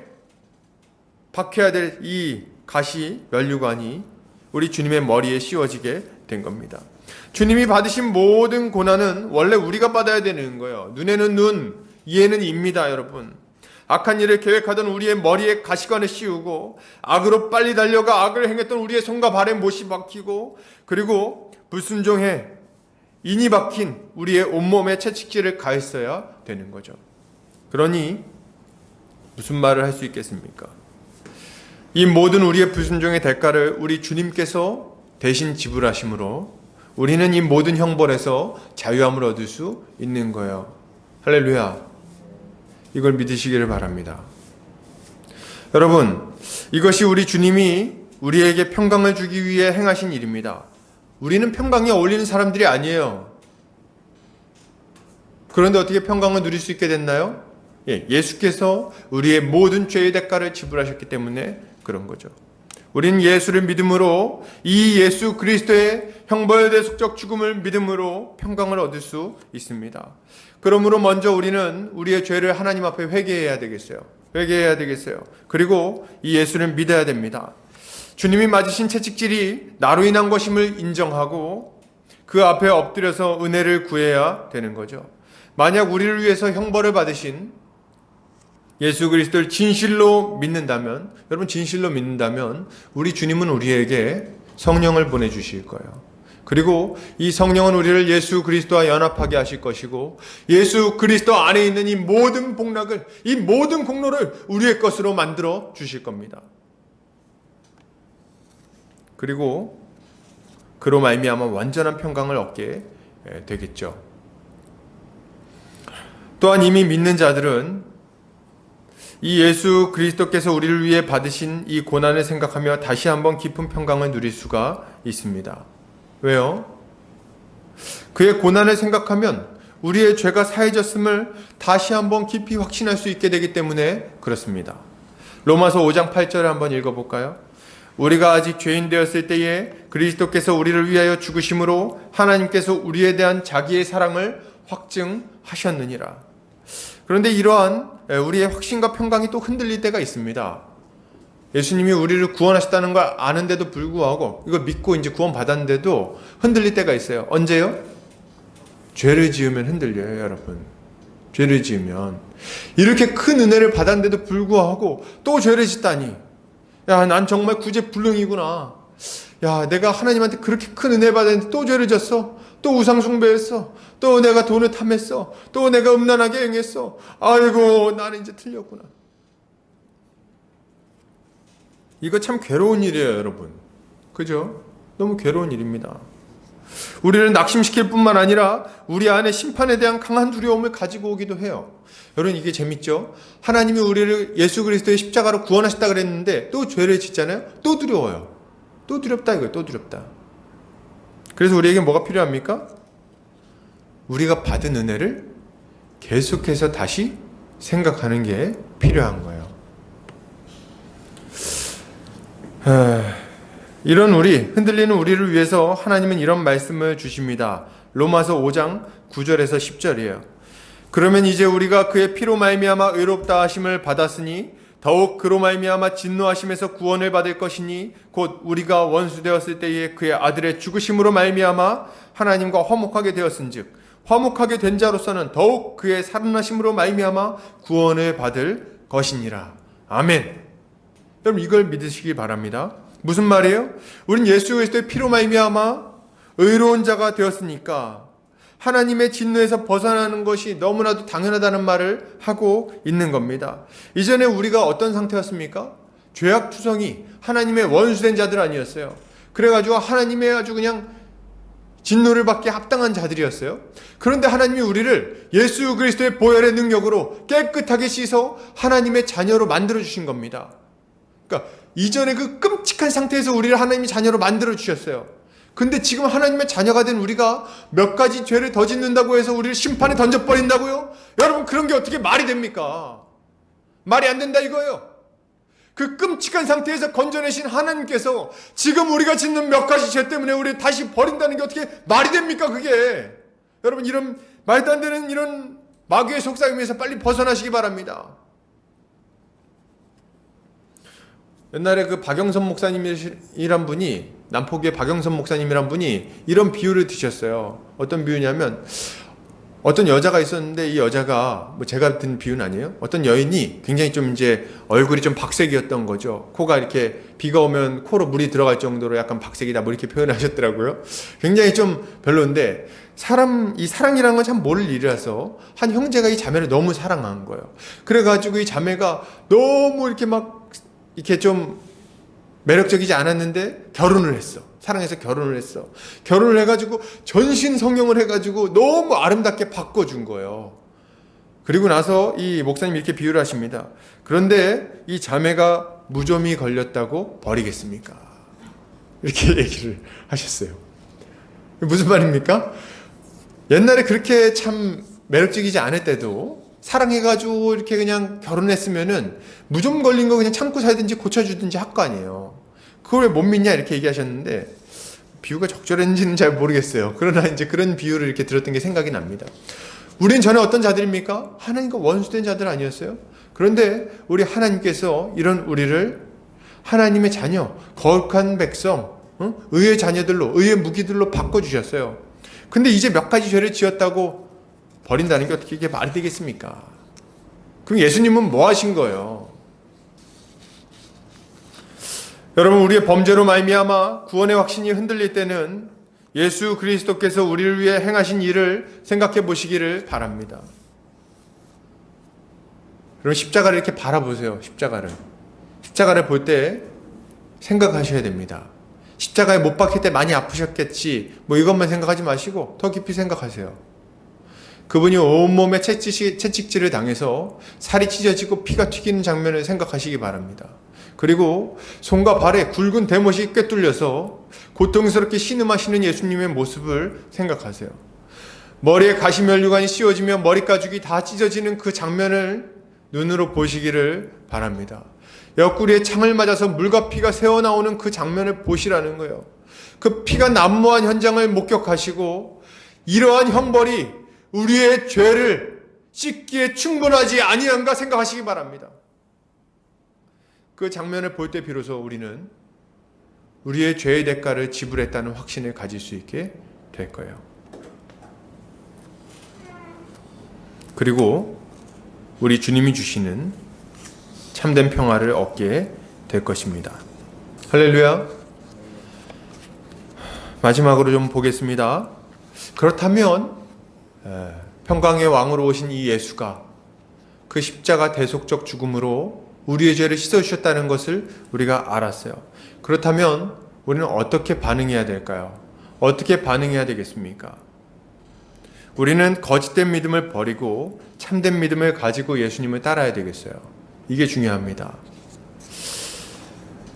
[SPEAKER 1] 박혀야 될 이 가시면류관이 우리 주님의 머리에 씌워지게 된 겁니다. 주님이 받으신 모든 고난은 원래 우리가 받아야 되는 거예요. 눈에는 눈, 이에는 입니다, 여러분. 악한 일을 계획하던 우리의 머리에 가시관을 씌우고 악으로 빨리 달려가 악을 행했던 우리의 손과 발에 못이 박히고 그리고 불순종해 인이 박힌 우리의 온몸에 채찍질을 가했어야 되는 거죠. 그러니 무슨 말을 할 수 있겠습니까? 이 모든 우리의 불순종의 대가를 우리 주님께서 대신 지불하심으로 우리는 이 모든 형벌에서 자유함을 얻을 수 있는 거예요. 할렐루야. 이걸 믿으시기를 바랍니다. 여러분, 이것이 우리 주님이 우리에게 평강을 주기 위해 행하신 일입니다. 우리는 평강에 어울리는 사람들이 아니에요. 그런데 어떻게 평강을 누릴 수 있게 됐나요? 예수께서 우리의 모든 죄의 대가를 지불하셨기 때문에 그런 거죠. 우리는 예수를 믿음으로 이 예수 그리스도의 형벌대속적 죽음을 믿음으로 평강을 얻을 수 있습니다. 그러므로 먼저 우리는 우리의 죄를 하나님 앞에 회개해야 되겠어요. 회개해야 되겠어요. 그리고 이 예수를 믿어야 됩니다. 주님이 맞으신 채찍질이 나로 인한 것임을 인정하고 그 앞에 엎드려서 은혜를 구해야 되는 거죠. 만약 우리를 위해서 형벌을 받으신 예수 그리스도를 진실로 믿는다면, 여러분 진실로 믿는다면 우리 주님은 우리에게 성령을 보내주실 거예요. 그리고 이 성령은 우리를 예수 그리스도와 연합하게 하실 것이고 예수 그리스도 안에 있는 이 모든 복락을, 이 모든 공로를 우리의 것으로 만들어 주실 겁니다. 그리고 그로 말미암아 완전한 평강을 얻게 되겠죠. 또한 이미 믿는 자들은 이 예수 그리스도께서 우리를 위해 받으신 이 고난을 생각하며 다시 한번 깊은 평강을 누릴 수가 있습니다. 왜요? 그의 고난을 생각하면 우리의 죄가 사해졌음을 다시 한번 깊이 확신할 수 있게 되기 때문에 그렇습니다. 로마서 5장 8절을 한번 읽어볼까요? 우리가 아직 죄인 되었을 때에 그리스도께서 우리를 위하여 죽으심으로 하나님께서 우리에 대한 자기의 사랑을 확증하셨느니라. 그런데 이러한 우리의 확신과 평강이 또 흔들릴 때가 있습니다. 예수님이 우리를 구원하셨다는 걸 아는데도 불구하고 이거 믿고 이제 구원 받았는데도 흔들릴 때가 있어요. 언제요? 죄를 지으면 흔들려요, 여러분. 죄를 지으면. 이렇게 큰 은혜를 받았는데도 불구하고 또 죄를 짓다니. 야, 난 정말 구제불능이구나. 야, 내가 하나님한테 그렇게 큰 은혜 받았는데 또 죄를 졌어. 또 우상 숭배했어. 또 내가 돈을 탐했어. 또 내가 음란하게 행했어. 아이고, 나는 이제 틀렸구나. 이거 참 괴로운 일이에요, 여러분. 그죠? 너무 괴로운 일입니다. 우리를 낙심시킬 뿐만 아니라 우리 안에 심판에 대한 강한 두려움을 가지고 오기도 해요. 여러분, 이게 재밌죠? 하나님이 우리를 예수 그리스도의 십자가로 구원하셨다 그랬는데 또 죄를 짓잖아요? 또 두려워요. 또 두렵다 이거예요. 또 두렵다. 그래서 우리에게 뭐가 필요합니까? 우리가 받은 은혜를 계속해서 다시 생각하는 게 필요한 거예요. 이런 흔들리는 우리를 위해서 하나님은 이런 말씀을 주십니다. 로마서 5장 9절에서 10절이에요. 그러면 이제 우리가 그의 피로 말미암아 의롭다 하심을 받았으니 더욱 그로 말미암아 진노하심에서 구원을 받을 것이니 곧 우리가 원수 되었을 때에 그의 아들의 죽으심으로 말미암아 하나님과 화목하게 되었은즉 화목하게 된 자로서는 더욱 그의 살아나심으로 말미암아 구원을 받을 것이니라. 아멘. 여러분, 이걸 믿으시기 바랍니다. 무슨 말이에요? 우린 예수 그리스도의 피로 말미암아 의로운 자가 되었으니까 하나님의 진노에서 벗어나는 것이 너무나도 당연하다는 말을 하고 있는 겁니다. 이전에 우리가 어떤 상태였습니까? 죄악투성이 하나님의 원수된 자들 아니었어요. 그래가지고 하나님의 아주 그냥 진노를 받기 합당한 자들이었어요. 그런데 하나님이 우리를 예수 그리스도의 보혈의 능력으로 깨끗하게 씻어 하나님의 자녀로 만들어주신 겁니다. 그러니까 이전에 그 끔찍한 상태에서 우리를 하나님이 자녀로 만들어주셨어요. 근데 지금 하나님의 자녀가 된 우리가 몇 가지 죄를 더 짓는다고 해서 우리를 심판에 던져버린다고요? 여러분, 그런 게 어떻게 말이 됩니까? 말이 안 된다 이거예요. 그 끔찍한 상태에서 건져내신 하나님께서 지금 우리가 짓는 몇 가지 죄 때문에 우리를 다시 버린다는 게 어떻게 말이 됩니까, 그게? 여러분, 이런 말도 안 되는 이런 마귀의 속삭임에서 빨리 벗어나시기 바랍니다. 옛날에 그 박영선 목사님이란 분이, 남포교의 박영선 목사님이란 분이 이런 비유를 드셨어요. 어떤 비유냐면, 어떤 여자가 있었는데 이 여자가, 뭐 제가 든 비유는 아니에요. 어떤 여인이 굉장히 좀 이제 얼굴이 좀 박색이었던 거죠. 코가 이렇게 비가 오면 코로 물이 들어갈 정도로 약간 박색이다, 뭐 이렇게 표현하셨더라고요. 굉장히 좀 별로인데, 이 사랑이라는 건 참 모를 일이라서 한 형제가 이 자매를 너무 사랑한 거예요. 그래가지고 이 자매가 너무 이렇게 좀 매력적이지 않았는데 결혼을 했어. 사랑해서 결혼을 했어. 결혼을 해가지고 전신 성형을 해가지고 너무 아름답게 바꿔준 거예요. 그리고 나서 이 목사님이 이렇게 비유를 하십니다. 그런데 이 자매가 무좀이 걸렸다고 버리겠습니까? 이렇게 얘기를 하셨어요. 무슨 말입니까? 옛날에 그렇게 참 매력적이지 않을 때도 사랑해가지고 이렇게 그냥 결혼했으면은 무좀 걸린 거 그냥 참고 살든지 고쳐주든지 할 거 아니에요. 그걸 왜 못 믿냐 이렇게 얘기하셨는데 비유가 적절했는지는 잘 모르겠어요. 그러나 이제 그런 비유를 이렇게 들었던 게 생각이 납니다. 우리는 전에 어떤 자들입니까? 하나님과 원수된 자들 아니었어요? 그런데 우리 하나님께서 이런 우리를 하나님의 자녀, 거룩한 백성, 의의 자녀들로, 의의 무기들로 바꿔주셨어요. 근데 이제 몇 가지 죄를 지었다고 버린다는 게 어떻게 이게 말이 되겠습니까? 그럼 예수님은 뭐 하신 거예요? 여러분, 우리의 범죄로 말미암아 구원의 확신이 흔들릴 때는 예수 그리스도께서 우리를 위해 행하신 일을 생각해 보시기를 바랍니다. 그럼 십자가를 이렇게 바라보세요. 십자가를 볼 때 생각하셔야 됩니다. 십자가에 못 박힐 때 많이 아프셨겠지, 뭐 이것만 생각하지 마시고 더 깊이 생각하세요. 그분이 온몸에 채찍질을 당해서 살이 찢어지고 피가 튀기는 장면을 생각하시기 바랍니다. 그리고 손과 발에 굵은 대못이 꿰뚫려서 고통스럽게 신음하시는 예수님의 모습을 생각하세요. 머리에 가시면류관이 씌워지며 머리 가죽이 다 찢어지는 그 장면을 눈으로 보시기를 바랍니다. 옆구리에 창을 맞아서 물과 피가 새어나오는 그 장면을 보시라는 거예요. 그 피가 난무한 현장을 목격하시고 이러한 형벌이 우리의 죄를 씻기에 충분하지 아니한가 생각하시기 바랍니다. 그 장면을 볼 때 비로소 우리는 우리의 죄의 대가를 지불했다는 확신을 가질 수 있게 될 거예요. 그리고 우리 주님이 주시는 참된 평화를 얻게 될 것입니다. 할렐루야. 마지막으로 좀 보겠습니다. 그렇다면 평강의 왕으로 오신 이 예수가 그 십자가 대속적 죽음으로 우리의 죄를 씻어주셨다는 것을 우리가 알았어요. 그렇다면 우리는 어떻게 반응해야 될까요? 어떻게 반응해야 되겠습니까? 우리는 거짓된 믿음을 버리고 참된 믿음을 가지고 예수님을 따라야 되겠어요. 이게 중요합니다.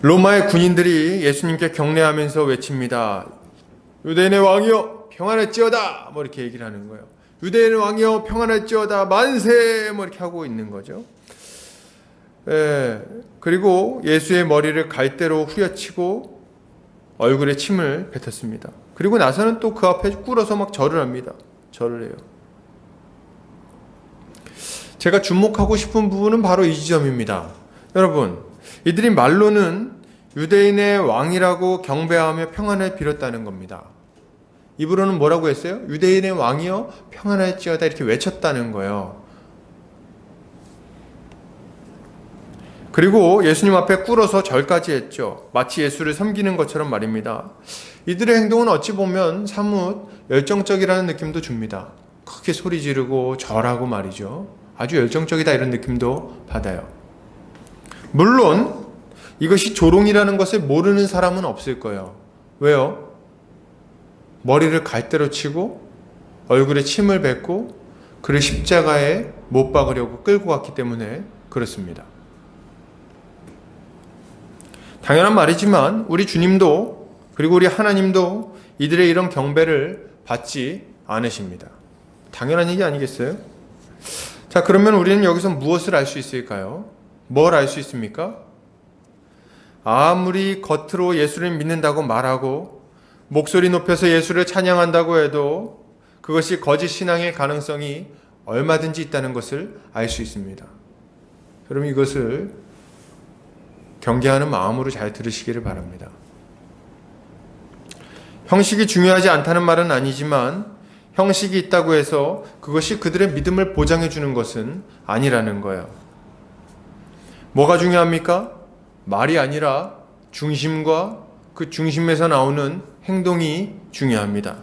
[SPEAKER 1] 로마의 군인들이 예수님께 경례하면서 외칩니다. 유대인의 왕이여 평안할지어다, 뭐 이렇게 얘기를 하는 거예요. 유대인의 왕이여 평안할지어다 만세, 뭐 이렇게 하고 있는 거죠. 그리고 예수의 머리를 갈대로 후려치고 얼굴에 침을 뱉었습니다. 그리고 나서는 또 그 앞에 꿇어서 막 절을 합니다. 절을 해요. 제가 주목하고 싶은 부분은 바로 이 지점입니다. 여러분, 이들이 말로는 유대인의 왕이라고 경배하며 평안을 빌었다는 겁니다. 입으로는 뭐라고 했어요? 유대인의 왕이여 평안할지어다 이렇게 외쳤다는 거예요. 그리고 예수님 앞에 꿇어서 절까지 했죠. 마치 예수를 섬기는 것처럼 말입니다. 이들의 행동은 어찌 보면 사뭇 열정적이라는 느낌도 줍니다. 크게 소리 지르고 절하고 말이죠. 아주 열정적이다 이런 느낌도 받아요. 물론 이것이 조롱이라는 것을 모르는 사람은 없을 거예요. 왜요? 머리를 갈대로 치고 얼굴에 침을 뱉고 그를 십자가에 못 박으려고 끌고 갔기 때문에 그렇습니다. 당연한 말이지만 우리 주님도 그리고 우리 하나님도 이들의 이런 경배를 받지 않으십니다. 당연한 얘기 아니겠어요? 자, 그러면 우리는 여기서 무엇을 알 수 있을까요? 뭘 알 수 있습니까? 아무리 겉으로 예수를 믿는다고 말하고 목소리 높여서 예수를 찬양한다고 해도 그것이 거짓 신앙의 가능성이 얼마든지 있다는 것을 알 수 있습니다. 그럼 이것을 경계하는 마음으로 잘 들으시기를 바랍니다. 형식이 중요하지 않다는 말은 아니지만 형식이 있다고 해서 그것이 그들의 믿음을 보장해 주는 것은 아니라는 거예요. 뭐가 중요합니까? 말이 아니라 중심과 그 중심에서 나오는 행동이 중요합니다.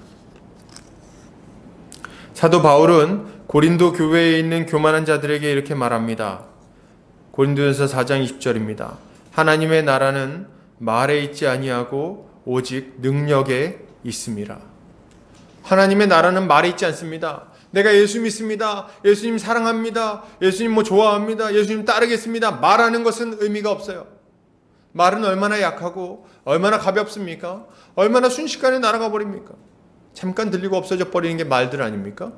[SPEAKER 1] 사도 바울은 고린도 교회에 있는 교만한 자들에게 이렇게 말합니다. 고린도전서 4장 20절입니다. 하나님의 나라는 말에 있지 아니하고 오직 능력에 있음이라. 하나님의 나라는 말에 있지 않습니다. 내가 예수 믿습니다. 예수님 사랑합니다. 예수님 뭐 좋아합니다. 예수님 따르겠습니다. 말하는 것은 의미가 없어요. 말은 얼마나 약하고 얼마나 가볍습니까? 얼마나 순식간에 날아가 버립니까? 잠깐 들리고 없어져 버리는 게 말들 아닙니까?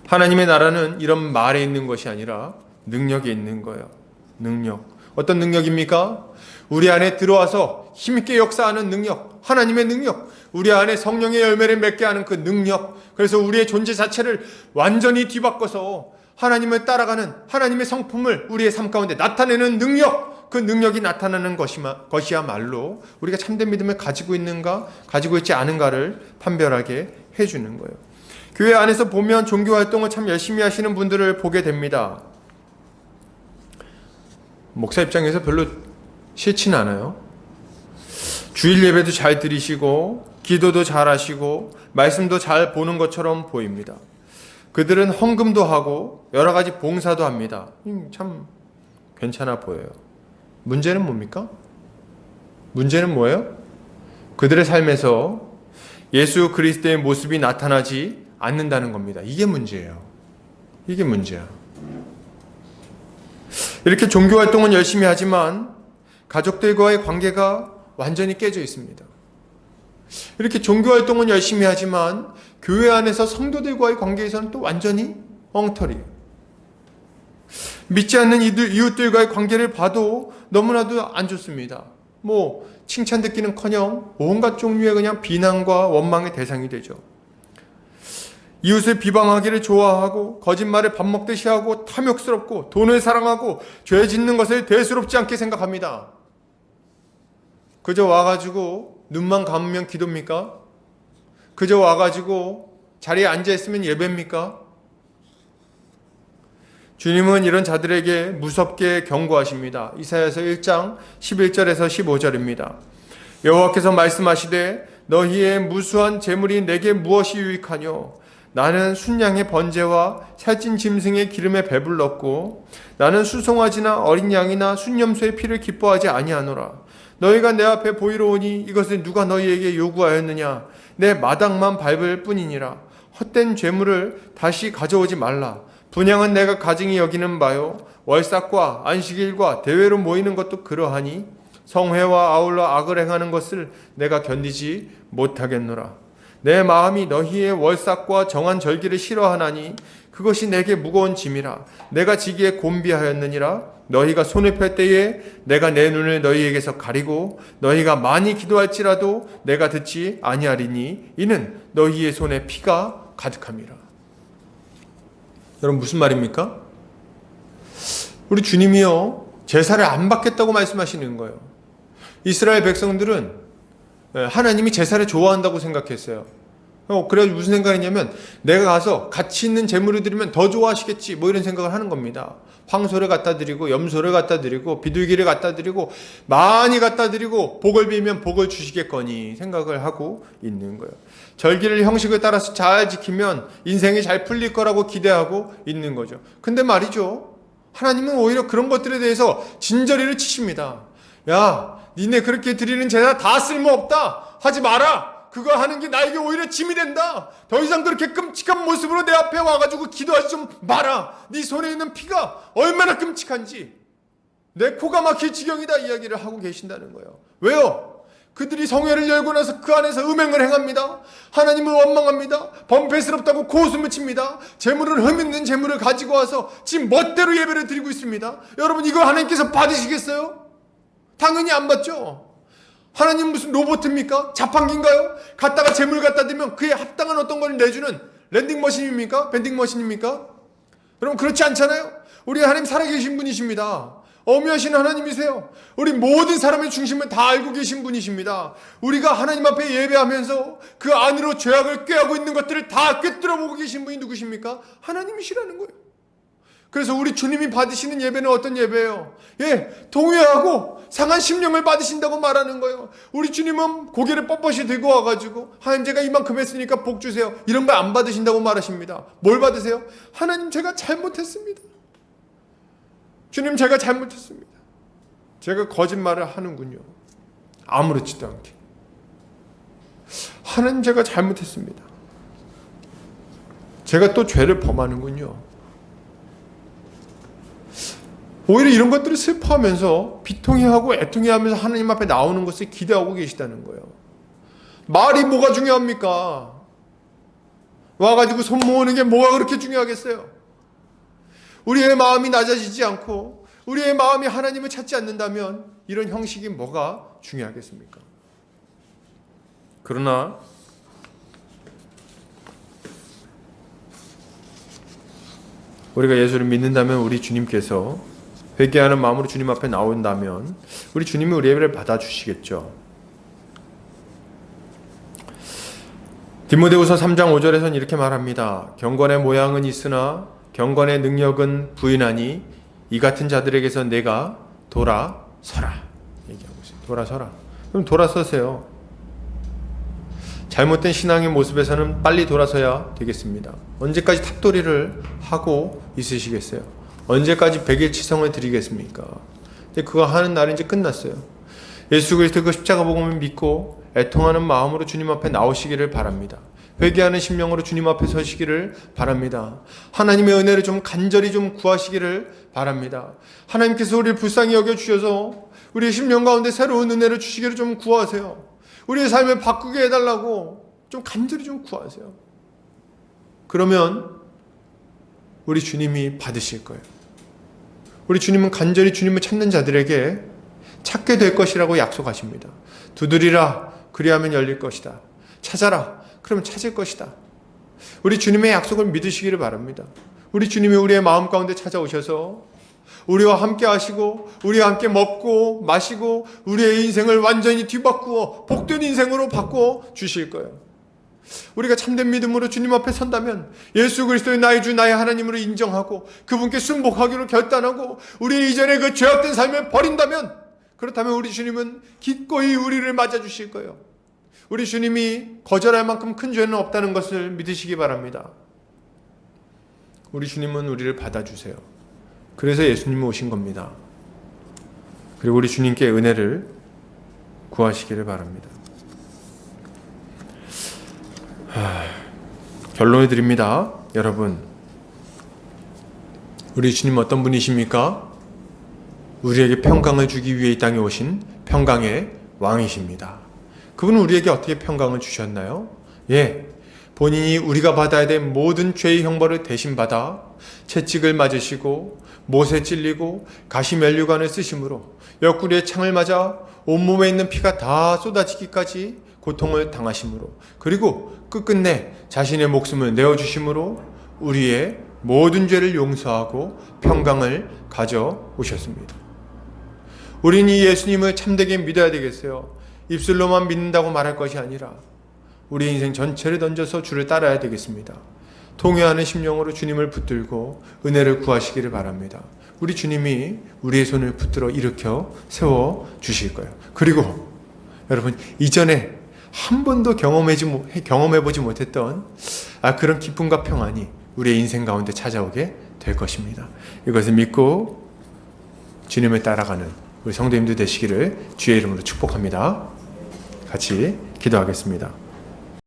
[SPEAKER 1] 하나님의 나라는 이런 말에 있는 것이 아니라 능력에 있는 거예요. 능력. 어떤 능력입니까? 우리 안에 들어와서 힘있게 역사하는 능력, 하나님의 능력, 우리 안에 성령의 열매를 맺게 하는 그 능력, 그래서 우리의 존재 자체를 완전히 뒤바꿔서 하나님을 따라가는 하나님의 성품을 우리의 삶 가운데 나타내는 능력, 그 능력이 나타나는 것이야말로 우리가 참된 믿음을 가지고 있는가, 가지고 있지 않은가를 판별하게 해주는 거예요. 교회 안에서 보면 종교활동을 참 열심히 하시는 분들을 보게 됩니다. 목사 입장에서 별로 싫진 않아요. 주일 예배도 잘 드리시고 기도도 잘 하시고 말씀도 잘 보는 것처럼 보입니다. 그들은 헌금도 하고 여러 가지 봉사도 합니다. 참 괜찮아 보여요. 문제는 뭡니까? 문제는 뭐예요? 그들의 삶에서 예수 그리스도의 모습이 나타나지 않는다는 겁니다. 이게 문제예요. 이게 문제야. 이렇게 종교활동은 열심히 하지만 가족들과의 관계가 완전히 깨져 있습니다. 이렇게 종교활동은 열심히 하지만 교회 안에서 성도들과의 관계에서는 또 완전히 엉터리예요. 믿지 않는 이웃들과의 관계를 봐도 너무나도 안 좋습니다. 칭찬 듣기는커녕 온갖 종류의 그냥 비난과 원망의 대상이 되죠. 이웃을 비방하기를 좋아하고 거짓말을 밥 먹듯이 하고 탐욕스럽고 돈을 사랑하고 죄 짓는 것을 대수롭지 않게 생각합니다. 그저 와가지고 눈만 감으면 기도입니까? 그저 와가지고 자리에 앉아있으면 예배입니까? 주님은 이런 자들에게 무섭게 경고하십니다. 이사야서 1장 11절에서 15절입니다. 여호와께서 말씀하시되 너희의 무수한 재물이 내게 무엇이 유익하뇨? 나는 순양의 번제와 살찐 짐승의 기름에 배불렀고 나는 수송아지나 어린 양이나 순염소의 피를 기뻐하지 아니하노라. 너희가 내 앞에 보이러 오니 이것을 누가 너희에게 요구하였느냐? 내 마당만 밟을 뿐이니라. 헛된 죄물을 다시 가져오지 말라. 분향은 내가 가증히 여기는 바요. 월삭과 안식일과 대회로 모이는 것도 그러하니 성회와 아울러 악을 행하는 것을 내가 견디지 못하겠노라. 내 마음이 너희의 월삭과 정한 절기를 싫어하나니 그것이 내게 무거운 짐이라. 내가 지기에 곤비하였느니라. 너희가 손을 펼 때에 내가 내 눈을 너희에게서 가리고 너희가 많이 기도할지라도 내가 듣지 아니하리니 이는 너희의 손에 피가 가득함이라. 여러분 무슨 말입니까? 우리 주님이요 제사를 안 받겠다고 말씀하시는 거예요. 이스라엘 백성들은 하나님이 제사를 좋아한다고 생각했어요. 그래서 무슨 생각이냐면 내가 가서 가치 있는 제물을 드리면 더 좋아하시겠지 이런 생각을 하는 겁니다. 황소를 갖다 드리고 염소를 갖다 드리고 비둘기를 갖다 드리고 많이 갖다 드리고 복을 빌면 복을 주시겠거니 생각을 하고 있는 거예요. 절기를 형식을 따라서 잘 지키면 인생이 잘 풀릴 거라고 기대하고 있는 거죠. 근데 말이죠, 하나님은 오히려 그런 것들에 대해서 진저리를 치십니다. 야, 니네 그렇게 드리는 제사 다 쓸모없다. 하지 마라. 그거 하는 게 나에게 오히려 짐이 된다. 더 이상 그렇게 끔찍한 모습으로 내 앞에 와가지고 기도하지 좀 마라. 네 손에 있는 피가 얼마나 끔찍한지 내 코가 막힐 지경이다 이야기를 하고 계신다는 거예요. 왜요? 그들이 성회를 열고 나서 그 안에서 음행을 행합니다. 하나님을 원망합니다. 범패스럽다고 고웃음을 칩니다. 재물을 흠있는 재물을 가지고 와서 지금 멋대로 예배를 드리고 있습니다. 여러분 이거 하나님께서 받으시겠어요? 당연히 안 받죠. 하나님 무슨 로봇입니까? 자판기인가요? 갖다가 재물 갖다 드리면 그에 합당한 어떤 걸 내주는 랜딩머신입니까? 밴딩머신입니까? 여러분 그렇지 않잖아요. 우리 하나님 살아계신 분이십니다. 어미하신 하나님이세요. 우리 모든 사람의 중심을 다 알고 계신 분이십니다. 우리가 하나님 앞에 예배하면서 그 안으로 죄악을 꾀하고 있는 것들을 다 꿰뚫어 보고 계신 분이 누구십니까? 하나님이시라는 거예요. 그래서 우리 주님이 받으시는 예배는 어떤 예배예요? 동요하고 상한 심령을 받으신다고 말하는 거예요. 우리 주님은 고개를 뻣뻣이 들고 와가지고 하나님 제가 이만큼 했으니까 복 주세요. 이런 거 안 받으신다고 말하십니다. 뭘 받으세요? 하나님 제가 잘못했습니다. 주님 제가 잘못했습니다. 제가 거짓말을 하는군요. 아무렇지도 않게. 하나님 제가 잘못했습니다. 제가 또 죄를 범하는군요. 오히려 이런 것들을 슬퍼하면서 비통해하고 애통해하면서 하나님 앞에 나오는 것을 기대하고 계시다는 거예요. 말이 뭐가 중요합니까? 와가지고 손 모으는 게 뭐가 그렇게 중요하겠어요? 우리의 마음이 낮아지지 않고 우리의 마음이 하나님을 찾지 않는다면 이런 형식이 뭐가 중요하겠습니까? 그러나 우리가 예수를 믿는다면, 우리 주님께서 회개하는 마음으로 주님 앞에 나온다면 우리 주님이 우리 예배를 받아주시겠죠. 디모데후서 3장 5절에서는 이렇게 말합니다. 경건의 모양은 있으나 경건의 능력은 부인하니 이 같은 자들에게서 내가 돌아서라. 얘기하고 있어요. 돌아서라. 그럼 돌아서세요. 잘못된 신앙의 모습에서는 빨리 돌아서야 되겠습니다. 언제까지 탑돌이를 하고 있으시겠어요? 언제까지 백일치성을 드리겠습니까? 근데 그거 하는 날은 이제 끝났어요. 예수 그리스도 그 십자가 복음을 믿고 애통하는 마음으로 주님 앞에 나오시기를 바랍니다. 회개하는 심령으로 주님 앞에 서시기를 바랍니다. 하나님의 은혜를 좀 간절히 좀 구하시기를 바랍니다. 하나님께서 우리를 불쌍히 여겨주셔서 우리의 심령 가운데 새로운 은혜를 주시기를 좀 구하세요. 우리의 삶을 바꾸게 해달라고 좀 간절히 좀 구하세요. 그러면 우리 주님이 받으실 거예요. 우리 주님은 간절히 주님을 찾는 자들에게 찾게 될 것이라고 약속하십니다. 두드리라, 그리하면 열릴 것이다. 찾아라, 그러면 찾을 것이다. 우리 주님의 약속을 믿으시기를 바랍니다. 우리 주님이 우리의 마음 가운데 찾아오셔서 우리와 함께 하시고 우리와 함께 먹고 마시고 우리의 인생을 완전히 뒤바꾸어 복된 인생으로 바꾸어 주실 거예요. 우리가 참된 믿음으로 주님 앞에 선다면 예수 그리스도의 나의 주 나의 하나님으로 인정하고 그분께 순복하기로 결단하고 우리의 이전의 그 죄악된 삶을 버린다면, 그렇다면 우리 주님은 기꺼이 우리를 맞아주실 거예요. 우리 주님이 거절할 만큼 큰 죄는 없다는 것을 믿으시기 바랍니다. 우리 주님은 우리를 받아주세요. 그래서 예수님이 오신 겁니다. 그리고 우리 주님께 은혜를 구하시기를 바랍니다. 결론을 드립니다. 여러분, 우리 주님 어떤 분이십니까? 우리에게 평강을 주기 위해 이 땅에 오신 평강의 왕이십니다. 그분은 우리에게 어떻게 평강을 주셨나요? 본인이 우리가 받아야 될 모든 죄의 형벌을 대신 받아 채찍을 맞으시고 못에 찔리고 가시 면류관을 쓰심으로 옆구리에 창을 맞아 온몸에 있는 피가 다 쏟아지기까지 고통을 당하심으로, 그리고 끝끝내 자신의 목숨을 내어주심으로 우리의 모든 죄를 용서하고 평강을 가져오셨습니다. 우리는 이 예수님을 참되게 믿어야 되겠어요. 입술로만 믿는다고 말할 것이 아니라 우리 인생 전체를 던져서 주를 따라야 되겠습니다. 통회하는 심령으로 주님을 붙들고 은혜를 구하시기를 바랍니다. 우리 주님이 우리의 손을 붙들어 일으켜 세워 주실 거예요. 그리고 여러분, 이전에 한 번도 경험해보지 못했던 그런 기쁨과 평안이 우리의 인생 가운데 찾아오게 될 것입니다. 이것을 믿고 주님을 따라가는 우리 성도님들 되시기를 주의 이름으로 축복합니다. 같이 기도하겠습니다.